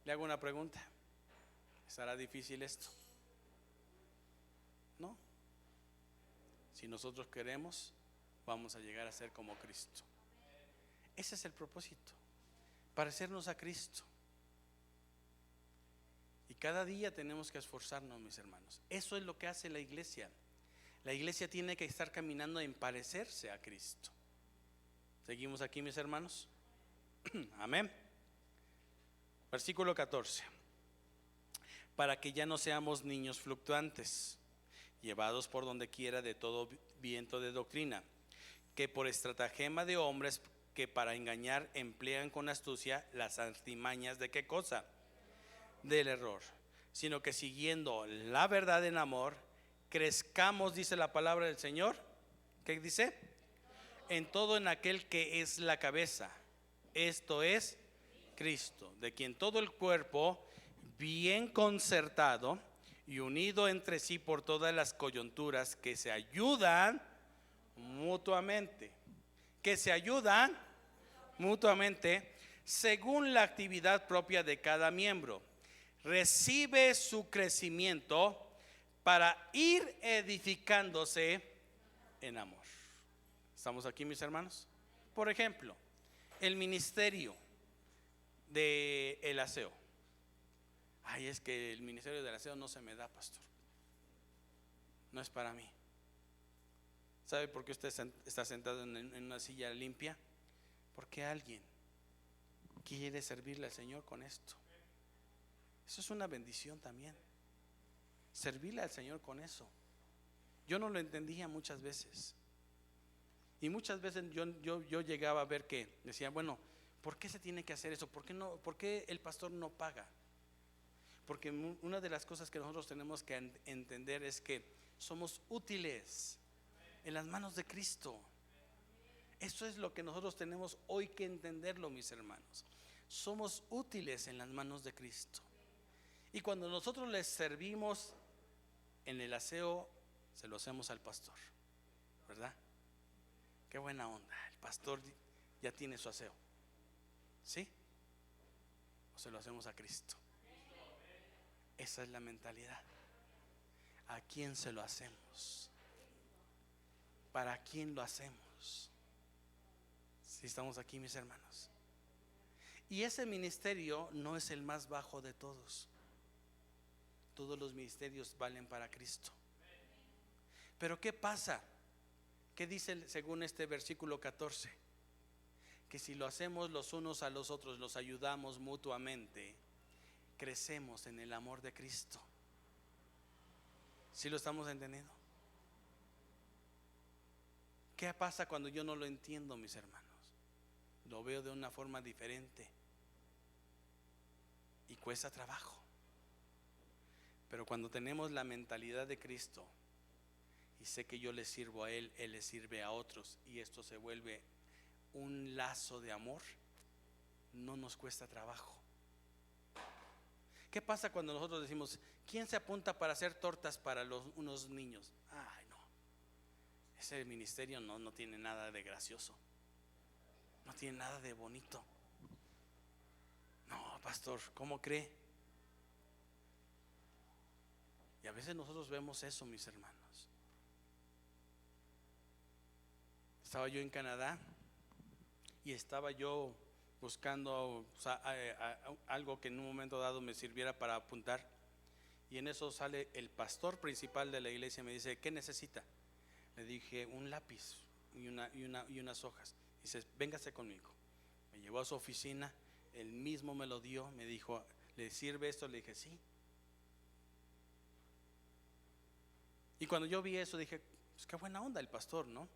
Le hago una pregunta. ¿Estará difícil esto? No. Si nosotros queremos, vamos a llegar a ser como Cristo. Ese es el propósito, parecernos a Cristo. Y cada día tenemos que esforzarnos, mis hermanos. Eso es lo que hace la iglesia. La iglesia tiene que estar caminando en parecerse a Cristo. ¿Seguimos aquí, mis hermanos? Amén. Versículo 14: para que ya no seamos niños fluctuantes, llevados por donde quiera de todo viento de doctrina, que por estratagema de hombres que para engañar emplean con astucia las artimañas de ¿qué cosa? Del error, sino que siguiendo la verdad en amor, crezcamos, dice la palabra del Señor. ¿Qué dice? En todo, en aquel que es la cabeza, esto es Cristo, de quien todo el cuerpo, bien concertado y unido entre sí por todas las coyunturas, que se ayudan mutuamente, según la actividad propia de cada miembro, recibe su crecimiento para ir edificándose en amor. ¿Estamos aquí, mis hermanos? Por ejemplo, el ministerio del aseo. Es que el ministerio del aseo no se me da, pastor. No es para mí. ¿Sabe por qué usted está sentado en una silla limpia? Porque alguien quiere servirle al Señor con esto. Eso es una bendición también, servirle al Señor con eso. Yo no lo entendía muchas veces. Y muchas veces yo llegaba a ver que decía, bueno, ¿por qué se tiene que hacer eso? ¿Por qué el pastor no paga? Porque una de las cosas que nosotros tenemos que entender es que somos útiles en las manos de Cristo. Eso es lo que nosotros tenemos hoy que entenderlo, mis hermanos. Somos útiles en las manos de Cristo. Y cuando nosotros les servimos en el aseo se lo hacemos al pastor, ¿verdad? Qué buena onda, el pastor ya tiene su aseo, ¿sí? ¿O se lo hacemos a Cristo? Esa es la mentalidad. ¿A quién se lo hacemos? ¿Para quién lo hacemos? Si estamos aquí, mis hermanos. Y ese ministerio no es el más bajo de todos. Todos los ministerios valen para Cristo. Pero ¿qué pasa? ¿Qué dice según este versículo 14? Que si lo hacemos los unos a los otros, los ayudamos mutuamente, crecemos en el amor de Cristo. ¿Sí lo estamos entendiendo? ¿Qué pasa cuando yo no lo entiendo, mis hermanos? Lo veo de una forma diferente y cuesta trabajo. Pero cuando tenemos la mentalidad de Cristo y sé que yo le sirvo a Él, Él le sirve a otros, y esto se vuelve un lazo de amor, no nos cuesta trabajo. ¿Qué pasa cuando nosotros decimos, ¿quién se apunta para hacer tortas para unos niños? Ay, no, ese ministerio no tiene nada de gracioso, no tiene nada de bonito. No, pastor, ¿cómo cree? Y a veces nosotros vemos eso, mis hermanos. Estaba yo en Canadá y estaba yo buscando algo que en un momento dado me sirviera para apuntar. Y en eso sale el pastor principal de la iglesia y me dice, ¿qué necesita? Le dije, un lápiz y unas hojas. Dice, véngase conmigo. Me llevó a su oficina, él mismo me lo dio, me dijo, ¿le sirve esto? Le dije, sí. Y cuando yo vi eso dije, pues qué buena onda el pastor, ¿no?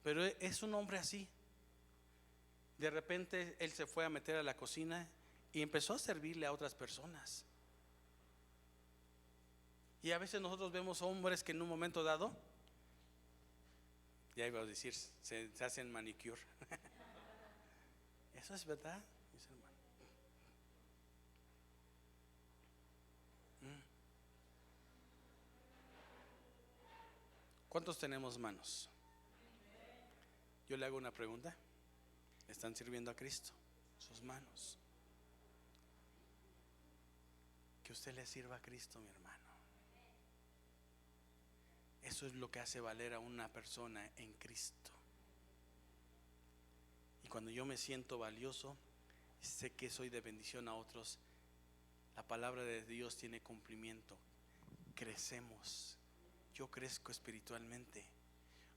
Pero es un hombre así. De repente él se fue a meter a la cocina y empezó a servirle a otras personas. Y a veces nosotros vemos hombres que en un momento dado, ya iba a decir, se hacen manicure. Eso es verdad, mis hermanos. ¿Cuántos tenemos manos? Yo le hago una pregunta. ¿Le están sirviendo a Cristo sus manos? Que usted le sirva a Cristo, mi hermano. Eso es lo que hace valer a una persona en Cristo. Y cuando yo me siento valioso, sé que soy de bendición a otros, la palabra de Dios tiene cumplimiento. Crecemos. Yo crezco espiritualmente.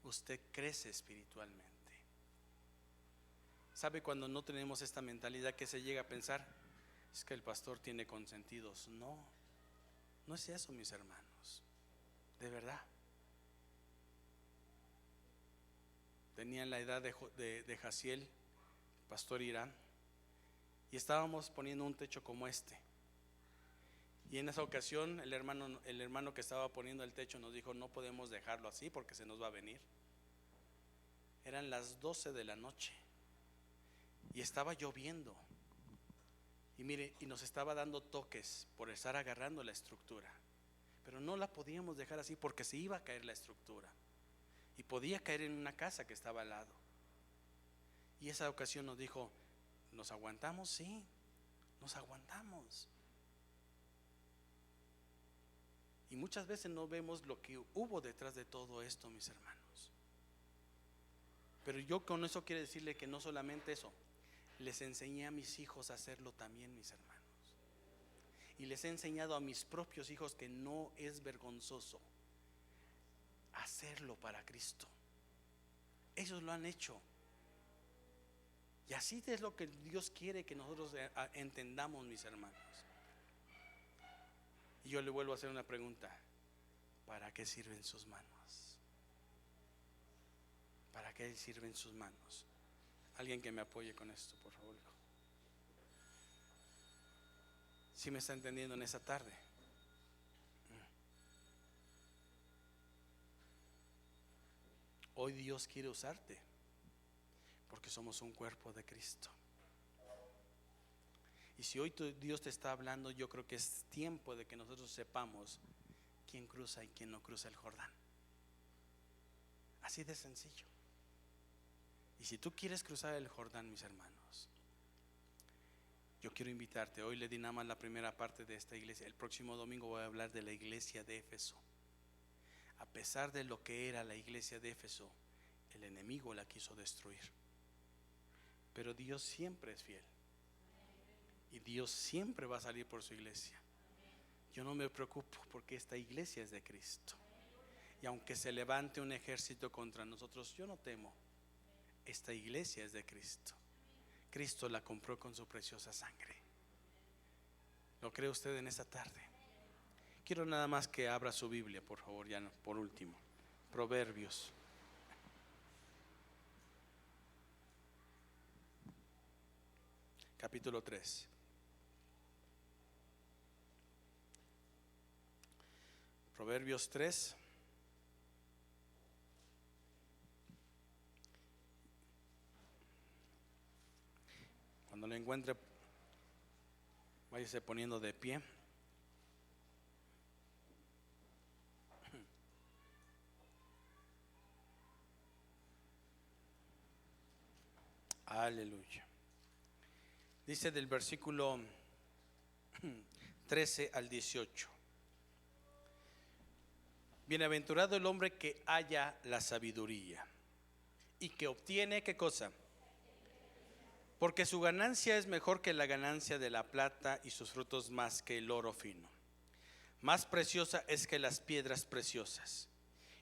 Usted crece espiritualmente. ¿Sabe cuando no tenemos esta mentalidad que se llega a pensar? Es que el pastor tiene consentidos. No, no es eso, mis hermanos. De verdad. Tenían la edad de Jaciel, pastor Irán, y estábamos poniendo un techo como este. Y en esa ocasión el hermano que estaba poniendo el techo nos dijo, no podemos dejarlo así porque se nos va a venir. Eran las 12 de la noche y estaba lloviendo. Y mire, y nos estaba dando toques por estar agarrando la estructura. Pero no la podíamos dejar así porque se iba a caer la estructura. Y podía caer en una casa que estaba al lado. Y esa ocasión nos dijo, ¿nos aguantamos? Sí, nos aguantamos. Y muchas veces no vemos lo que hubo detrás de todo esto, mis hermanos. Pero yo con eso quiero decirle que no solamente eso, les enseñé a mis hijos a hacerlo también, mis hermanos. Y les he enseñado a mis propios hijos que no es vergonzoso hacerlo para Cristo. Ellos lo han hecho. Y así es lo que Dios quiere que nosotros entendamos, mis hermanos. Y yo le vuelvo a hacer una pregunta. ¿Para qué sirven sus manos? ¿Para qué sirven sus manos? Alguien que me apoye con esto, por favor. ¿Sí me está entendiendo en esta tarde? Hoy Dios quiere usarte porque somos un cuerpo de Cristo. Y si hoy Dios te está hablando, yo creo que es tiempo de que nosotros sepamos quién cruza y quién no cruza el Jordán. Así de sencillo. Y si tú quieres cruzar el Jordán, mis hermanos, yo quiero invitarte. Hoy le di nada más la primera parte de esta iglesia. El próximo domingo voy a hablar de la iglesia de Éfeso. A pesar de lo que era la iglesia de Éfeso, el enemigo la quiso destruir. Pero Dios siempre es fiel. Y Dios siempre va a salir por su iglesia. Yo no me preocupo porque esta iglesia es de Cristo. Y aunque se levante un ejército contra nosotros, yo no temo. Esta iglesia es de Cristo. Cristo la compró con su preciosa sangre. ¿Lo cree usted en esta tarde? Quiero nada más que abra su Biblia, por favor, ya no, por último. Proverbios. Capítulo 3. Proverbios 3. Cuando lo encuentre, váyase poniendo de pie. Aleluya. Dice del versículo 13 al 18. Bienaventurado el hombre que halla la sabiduría y que obtiene, ¿qué cosa? Porque su ganancia es mejor que la ganancia de la plata y sus frutos más que el oro fino. Más preciosa es que las piedras preciosas.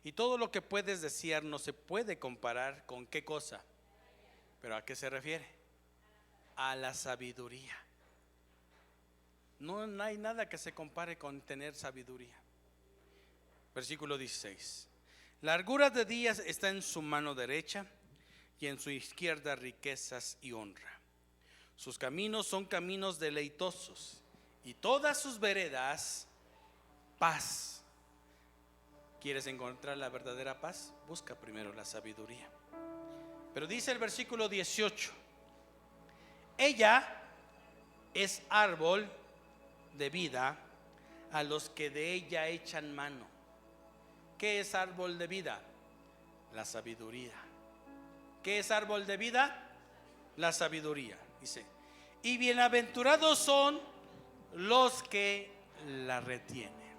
Y todo lo que puedes desear no se puede comparar con ¿qué cosa? ¿Pero a qué se refiere? A la sabiduría. No hay nada que se compare con tener sabiduría. Versículo 16. Largura de días está en su mano derecha y en su izquierda riquezas y honra. Sus caminos son caminos deleitosos y todas sus veredas paz. ¿Quieres encontrar la verdadera paz? Busca primero la sabiduría. Pero dice el versículo 18: ella es árbol de vida a los que de ella echan mano. ¿Qué es árbol de vida? La sabiduría. ¿Qué es árbol de vida? La sabiduría. Dice, y bienaventurados son los que la retienen.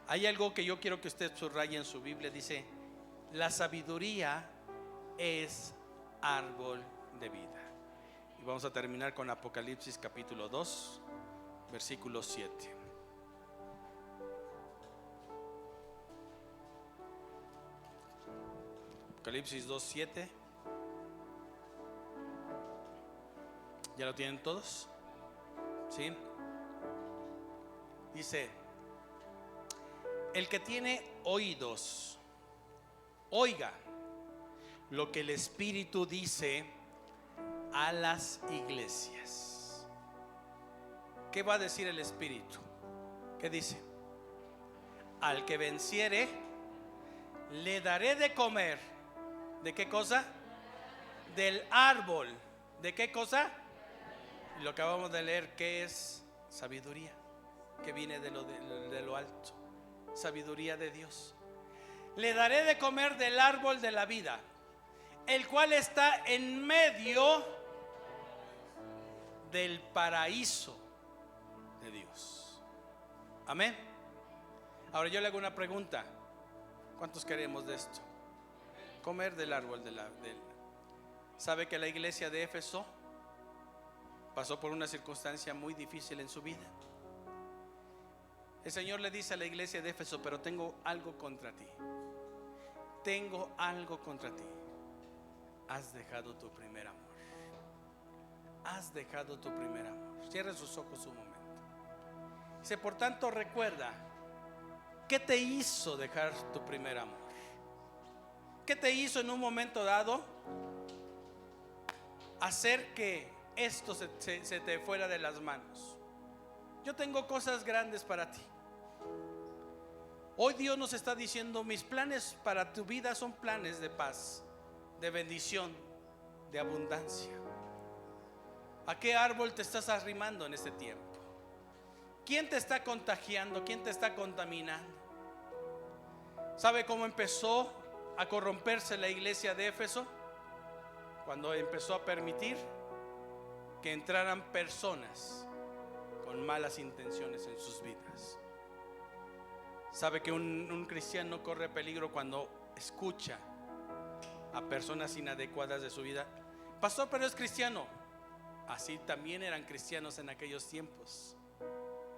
Hay algo que yo quiero que usted subraye en su Biblia. Dice, la sabiduría es árbol de vida. Y vamos a terminar con Apocalipsis capítulo 2, versículo 7. Apocalipsis 2:7. ¿Ya lo tienen todos? ¿Sí? Dice, el que tiene oídos, oiga lo que el Espíritu dice a las iglesias. ¿Qué va a decir el Espíritu? ¿Qué dice? Al que venciere, le daré de comer. ¿De qué cosa? Del árbol. ¿De qué cosa? Lo que acabamos de leer, ¿qué es? Sabiduría, que viene de lo alto. Sabiduría de Dios. Le daré de comer del árbol de la vida, el cual está en medio del paraíso de Dios. Amén. Ahora yo le hago una pregunta. ¿Cuántos queremos de esto? Comer del árbol de la vida. ¿Sabe que la iglesia de Éfeso pasó por una circunstancia muy difícil en su vida? El Señor le dice a la iglesia de Éfeso, pero tengo algo contra ti. Tengo algo contra ti. Has dejado tu primer amor. Has dejado tu primer amor. Cierre sus ojos un momento. Dice, por tanto recuerda, ¿qué te hizo dejar tu primer amor? ¿Qué te hizo en un momento dado hacer que esto se te fuera de las manos? Yo tengo cosas grandes para ti. Hoy Dios nos está diciendo, mis planes para tu vida son planes de paz, de bendición, de abundancia. ¿A qué árbol te estás arrimando en este tiempo? ¿Quién te está contagiando? ¿Quién te está contaminando? ¿Sabe cómo empezó a corromperse la iglesia de Éfeso? Cuando empezó a permitir que entraran personas con malas intenciones en sus vidas. ¿Sabe que un cristiano corre peligro cuando escucha a personas inadecuadas de su vida? Pastor, pero es cristiano. Así también eran cristianos en aquellos tiempos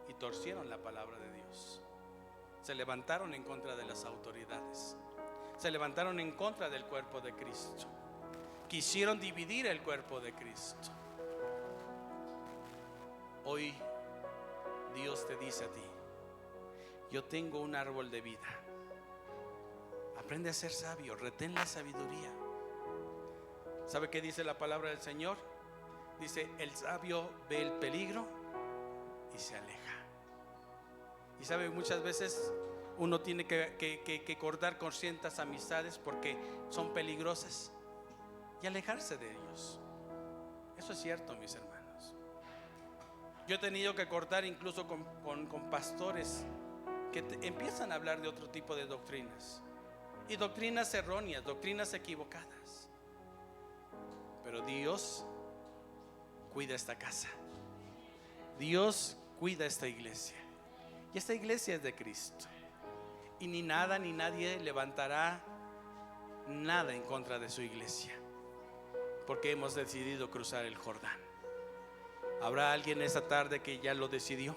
y torcieron la palabra de Dios. Se levantaron en contra de las autoridades, se levantaron en contra del cuerpo de Cristo, quisieron dividir el cuerpo de Cristo. Hoy Dios te dice a ti: yo tengo un árbol de vida. Aprende a ser sabio, retén la sabiduría. ¿Sabe qué dice la palabra del Señor? Dice: el sabio ve el peligro y se aleja. Y sabe, muchas veces uno tiene que cortar con ciertas amistades porque son peligrosas y alejarse de ellos. Eso es cierto, mis hermanos. Yo he tenido que cortar incluso con pastores que empiezan a hablar de otro tipo de doctrinas, y doctrinas erróneas, doctrinas equivocadas. Pero Dios cuida esta casa, Dios cuida esta iglesia, y esta iglesia es de Cristo. Y ni nada ni nadie levantará nada en contra de su iglesia, porque hemos decidido cruzar el Jordán. ¿Habrá alguien esta tarde que ya lo decidió?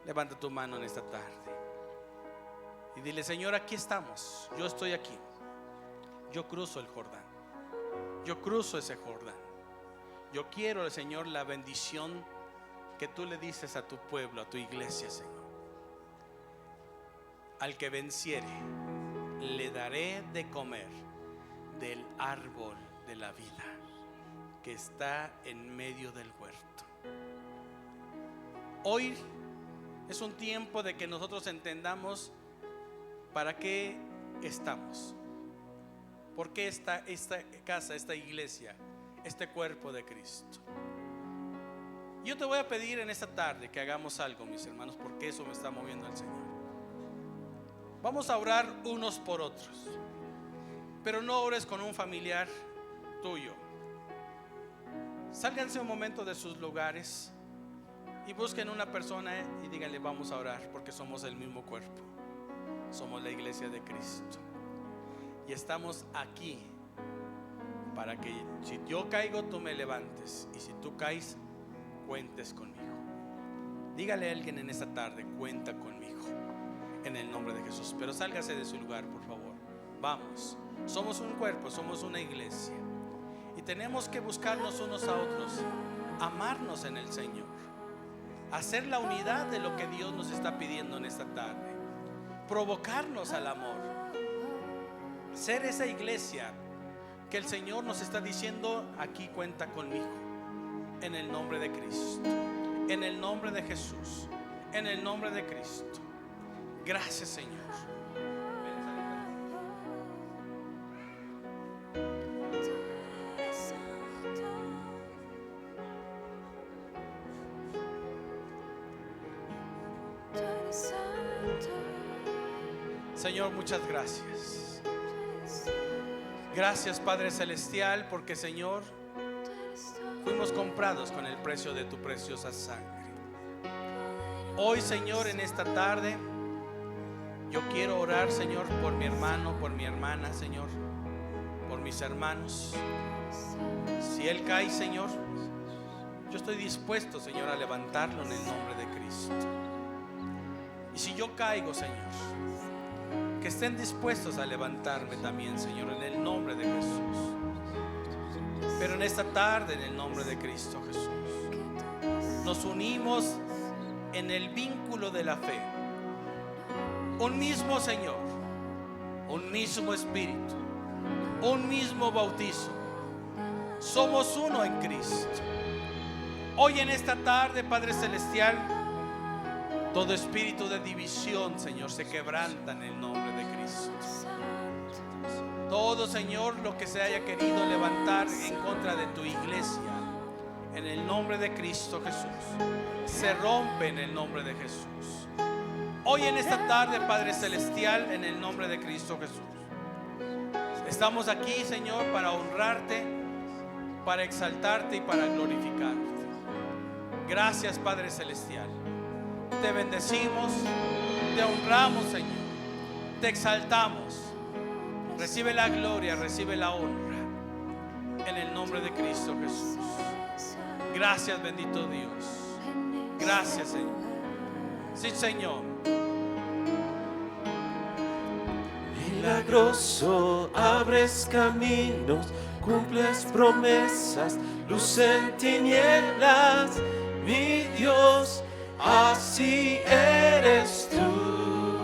Levanta tu mano en esta tarde y dile: Señor, aquí estamos, yo estoy aquí, yo cruzo el Jordán, yo cruzo ese Jordán. Yo quiero, Señor, la bendición que tú le dices a tu pueblo, a tu iglesia, Señor. Al que venciere, le daré de comer del árbol de la vida que está en medio del huerto. Hoy es un tiempo de que nosotros entendamos para qué estamos, por qué está esta casa, esta iglesia, este cuerpo de Cristo. Yo te voy a pedir en esta tarde que hagamos algo, mis hermanos, porque eso me está moviendo el Señor. Vamos a orar unos por otros, pero no ores con un familiar tuyo. Sálganse un momento de sus lugares y busquen una persona y díganle: vamos a orar, porque somos el mismo cuerpo, somos la iglesia de Cristo, y estamos aquí para que si yo caigo tú me levantes, y si tú caes cuentes conmigo. Dígale a alguien en esta tarde: cuenta conmigo, en el nombre de Jesús. Pero sálgase de su lugar, por favor. Vamos, somos un cuerpo, somos una iglesia, y tenemos que buscarnos unos a otros, amarnos en el Señor, hacer la unidad de lo que Dios nos está pidiendo en esta tarde, provocarnos al amor, ser esa iglesia que el Señor nos está diciendo: aquí cuenta conmigo, en el nombre de Cristo, en el nombre de Jesús, en el nombre de Cristo. Gracias, Señor. Señor, muchas gracias. Gracias, Padre Celestial, porque, Señor, fuimos comprados con el precio de tu preciosa sangre. Hoy, Señor, en esta tarde, yo quiero orar, Señor, por mi hermano, por mi hermana, Señor, por mis hermanos. Si él cae, Señor, yo estoy dispuesto, Señor, a levantarlo en el nombre de Cristo. Y si yo caigo, Señor, que estén dispuestos a levantarme también, Señor, en el nombre de Jesús. Pero en esta tarde, en el nombre de Cristo Jesús, nos unimos en el vínculo de la fe. Un mismo Señor, un mismo Espíritu, un mismo bautizo. Somos uno en Cristo. Hoy en esta tarde, Padre Celestial, todo espíritu de división, Señor, se quebranta en el nombre de Cristo. Todo, Señor, lo que se haya querido levantar en contra de tu iglesia, en el nombre de Cristo Jesús, se rompe en el nombre de Jesús. Hoy en esta tarde, Padre Celestial, en el nombre de Cristo Jesús, estamos aquí, Señor, para honrarte, para exaltarte y para glorificarte. Gracias, Padre Celestial. Te bendecimos, te honramos, Señor, te exaltamos. Recibe la gloria, recibe la honra en el nombre de Cristo Jesús. Gracias, bendito Dios. Gracias, Señor. Sí, Señor. Milagroso, abres caminos, cumples promesas, luz en tinieblas, mi Dios, así eres tú.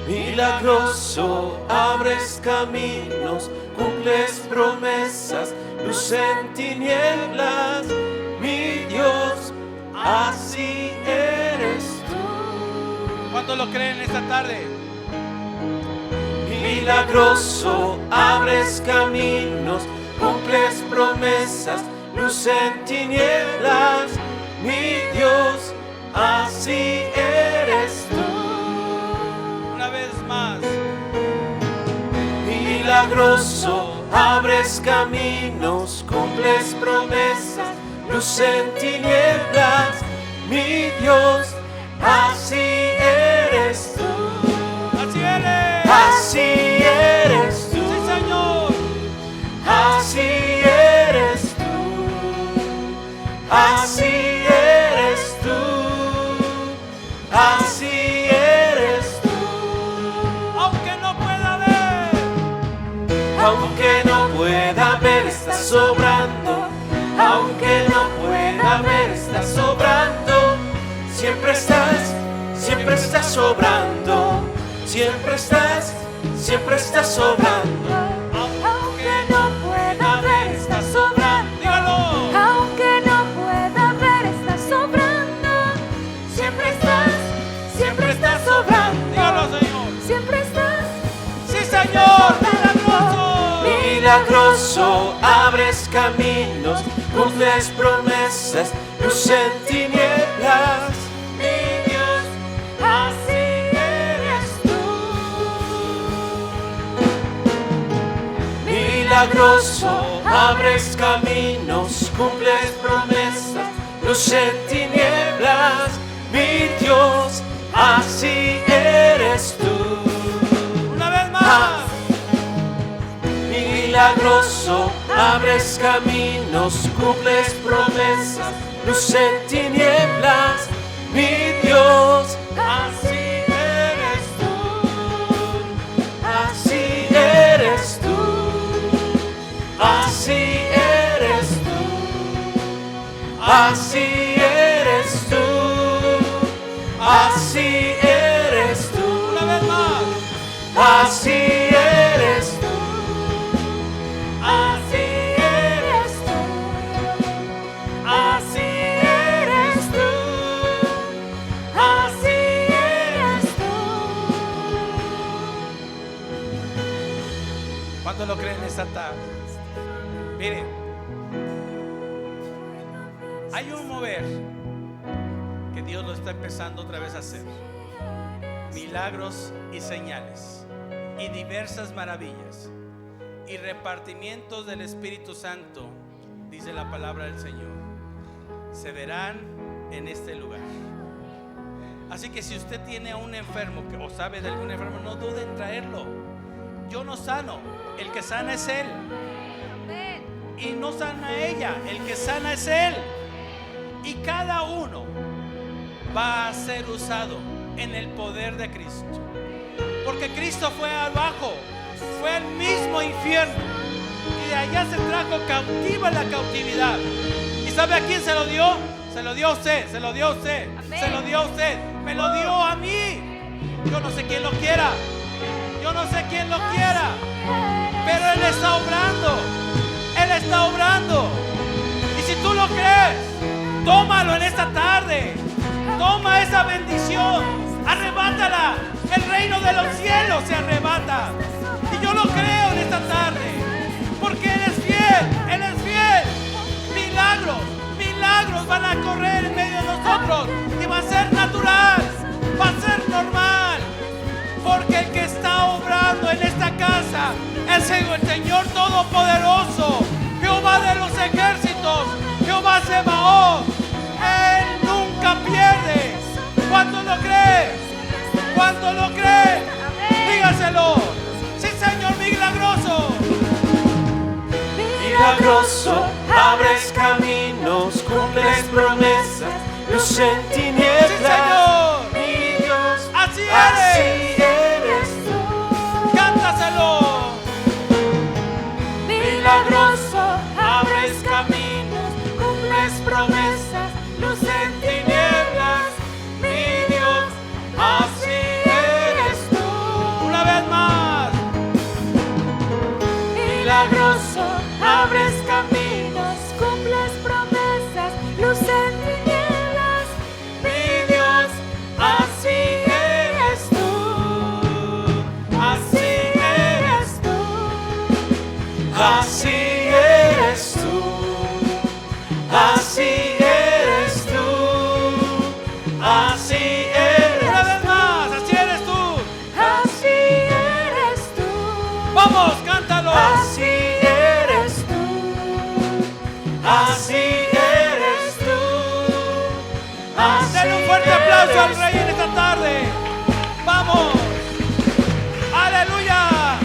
Milagroso, abres caminos, cumples promesas, luz en tinieblas, mi Dios, así eres tú. ¿Cuántos lo creen esta tarde? Milagroso, abres caminos, cumples promesas, luz en tinieblas, mi Dios, así eres tú. Una vez más. Milagroso, abres caminos, cumples promesas, luz en tinieblas, mi Dios, así eres tú. Así eres. Así eres tú. Sí, Señor. Así eres tú. Así eres tú. Así eres tú. Aunque no pueda ver, Aunque no pueda ver, estás sobrando. Aunque no pueda ver, estás sobrando. Siempre estás sobrando. Siempre estás sobrando. Aunque no pueda ver, estás sobrando. dígalo. Aunque no pueda ver, estás sobrando. Siempre estás sobrando. Dígalo, Señor. Siempre estás. Sí, Señor. Milagroso. Milagroso, abres caminos, cumples promesas, luz en tinieblas, mi Dios, Así eres tú. milagroso, abres caminos, cumples promesas, luz en tinieblas, mi Dios, así eres tú. Una vez más. Milagroso, abres caminos, cumples promesas, luz en tinieblas, mi Dios, así eres tú, así eres tú, así eres tú, así eres tú, así eres tú, Una vez más. así eres tú. Así eres tú. Así eres tú, Así eres tú. ¿Cuántos lo creen esta tarde? Miren, hay un mover que Dios lo está empezando otra vez a hacer. Milagros y señales y diversas maravillas y repartimientos del Espíritu Santo, dice la palabra del Señor, se verán en este lugar. Así que si usted tiene a un enfermo o sabe de algún enfermo, no dude en traerlo. Yo no sano, el que sana es Él. Amén. Y no sana ella, el que sana es Él. Y cada uno va a ser usado en el poder de Cristo. Porque Cristo fue abajo, fue al mismo infierno, y de allá se trajo cautiva la cautividad. ¿Y sabe a quién se lo dio? Se lo dio a usted, se lo dio a usted, Amén. se lo dio a usted, me lo dio a mí. Yo no sé quién lo quiera, yo no sé quién lo quiera, pero Él está obrando, Él está obrando. Y si tú lo crees, tómalo en esta tarde, toma esa bendición, arrebátala. El reino de los cielos se arrebata. Y yo lo creo en esta tarde, porque Él es fiel, Él es fiel. Milagros van a correr en medio de nosotros. Dios. Y va a ser natural, va a ser normal. Porque el que está obrando en esta casa es el Señor Todopoderoso, Jehová de los ejércitos, Jehová Sebaot. Él nunca pierde. ¿Cuánto lo cree? ¿Cuánto lo cree? Dígaselo. Sí, Señor, milagroso. Milagroso, abres caminos, cumples promesas, luz en Sí, tinieblas. Señor. Mi Dios, Así así eres. eres tú. Cántaselo. Milagroso, Abres caminos, cumples promesas, luz en tinieblas. Mi Dios, así eres tú. Una vez más. milagroso, abres caminos, cumples promesas, luz en tinieblas. Mi Dios, así eres tú. Así eres tú. Así eres tú. Así eres tú. Así eres. Una vez más, así eres tú. Así eres tú. Vamos, cántalo. Así eres tú. Así eres tú. Así Dale un fuerte aplauso al eres Rey en esta tarde. Vamos. Aleluya.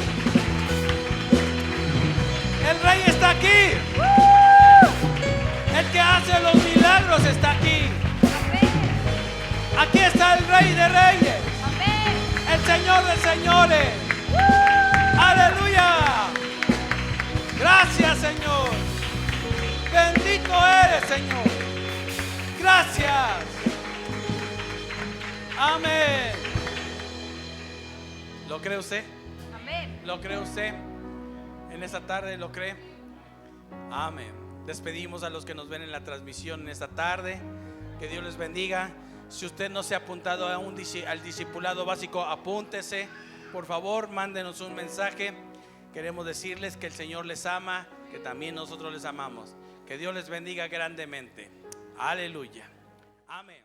El Rey está aquí. El que hace los milagros está aquí. Aquí está el Rey de Reyes, el Señor de Señores. Aleluya. Gracias, Señor. Bendito eres, Señor. Gracias. Amén. ¿Lo cree usted? Amén. ¿Lo cree usted? En esta tarde, ¿lo cree? Amén. Despedimos a los que nos ven en la transmisión en esta tarde. Que Dios les bendiga. Si usted no se ha apuntado al discipulado básico, apúntese. Por favor, mándenos un mensaje. Queremos decirles que el Señor les ama, que también nosotros les amamos. Que Dios les bendiga grandemente. Aleluya. Amén.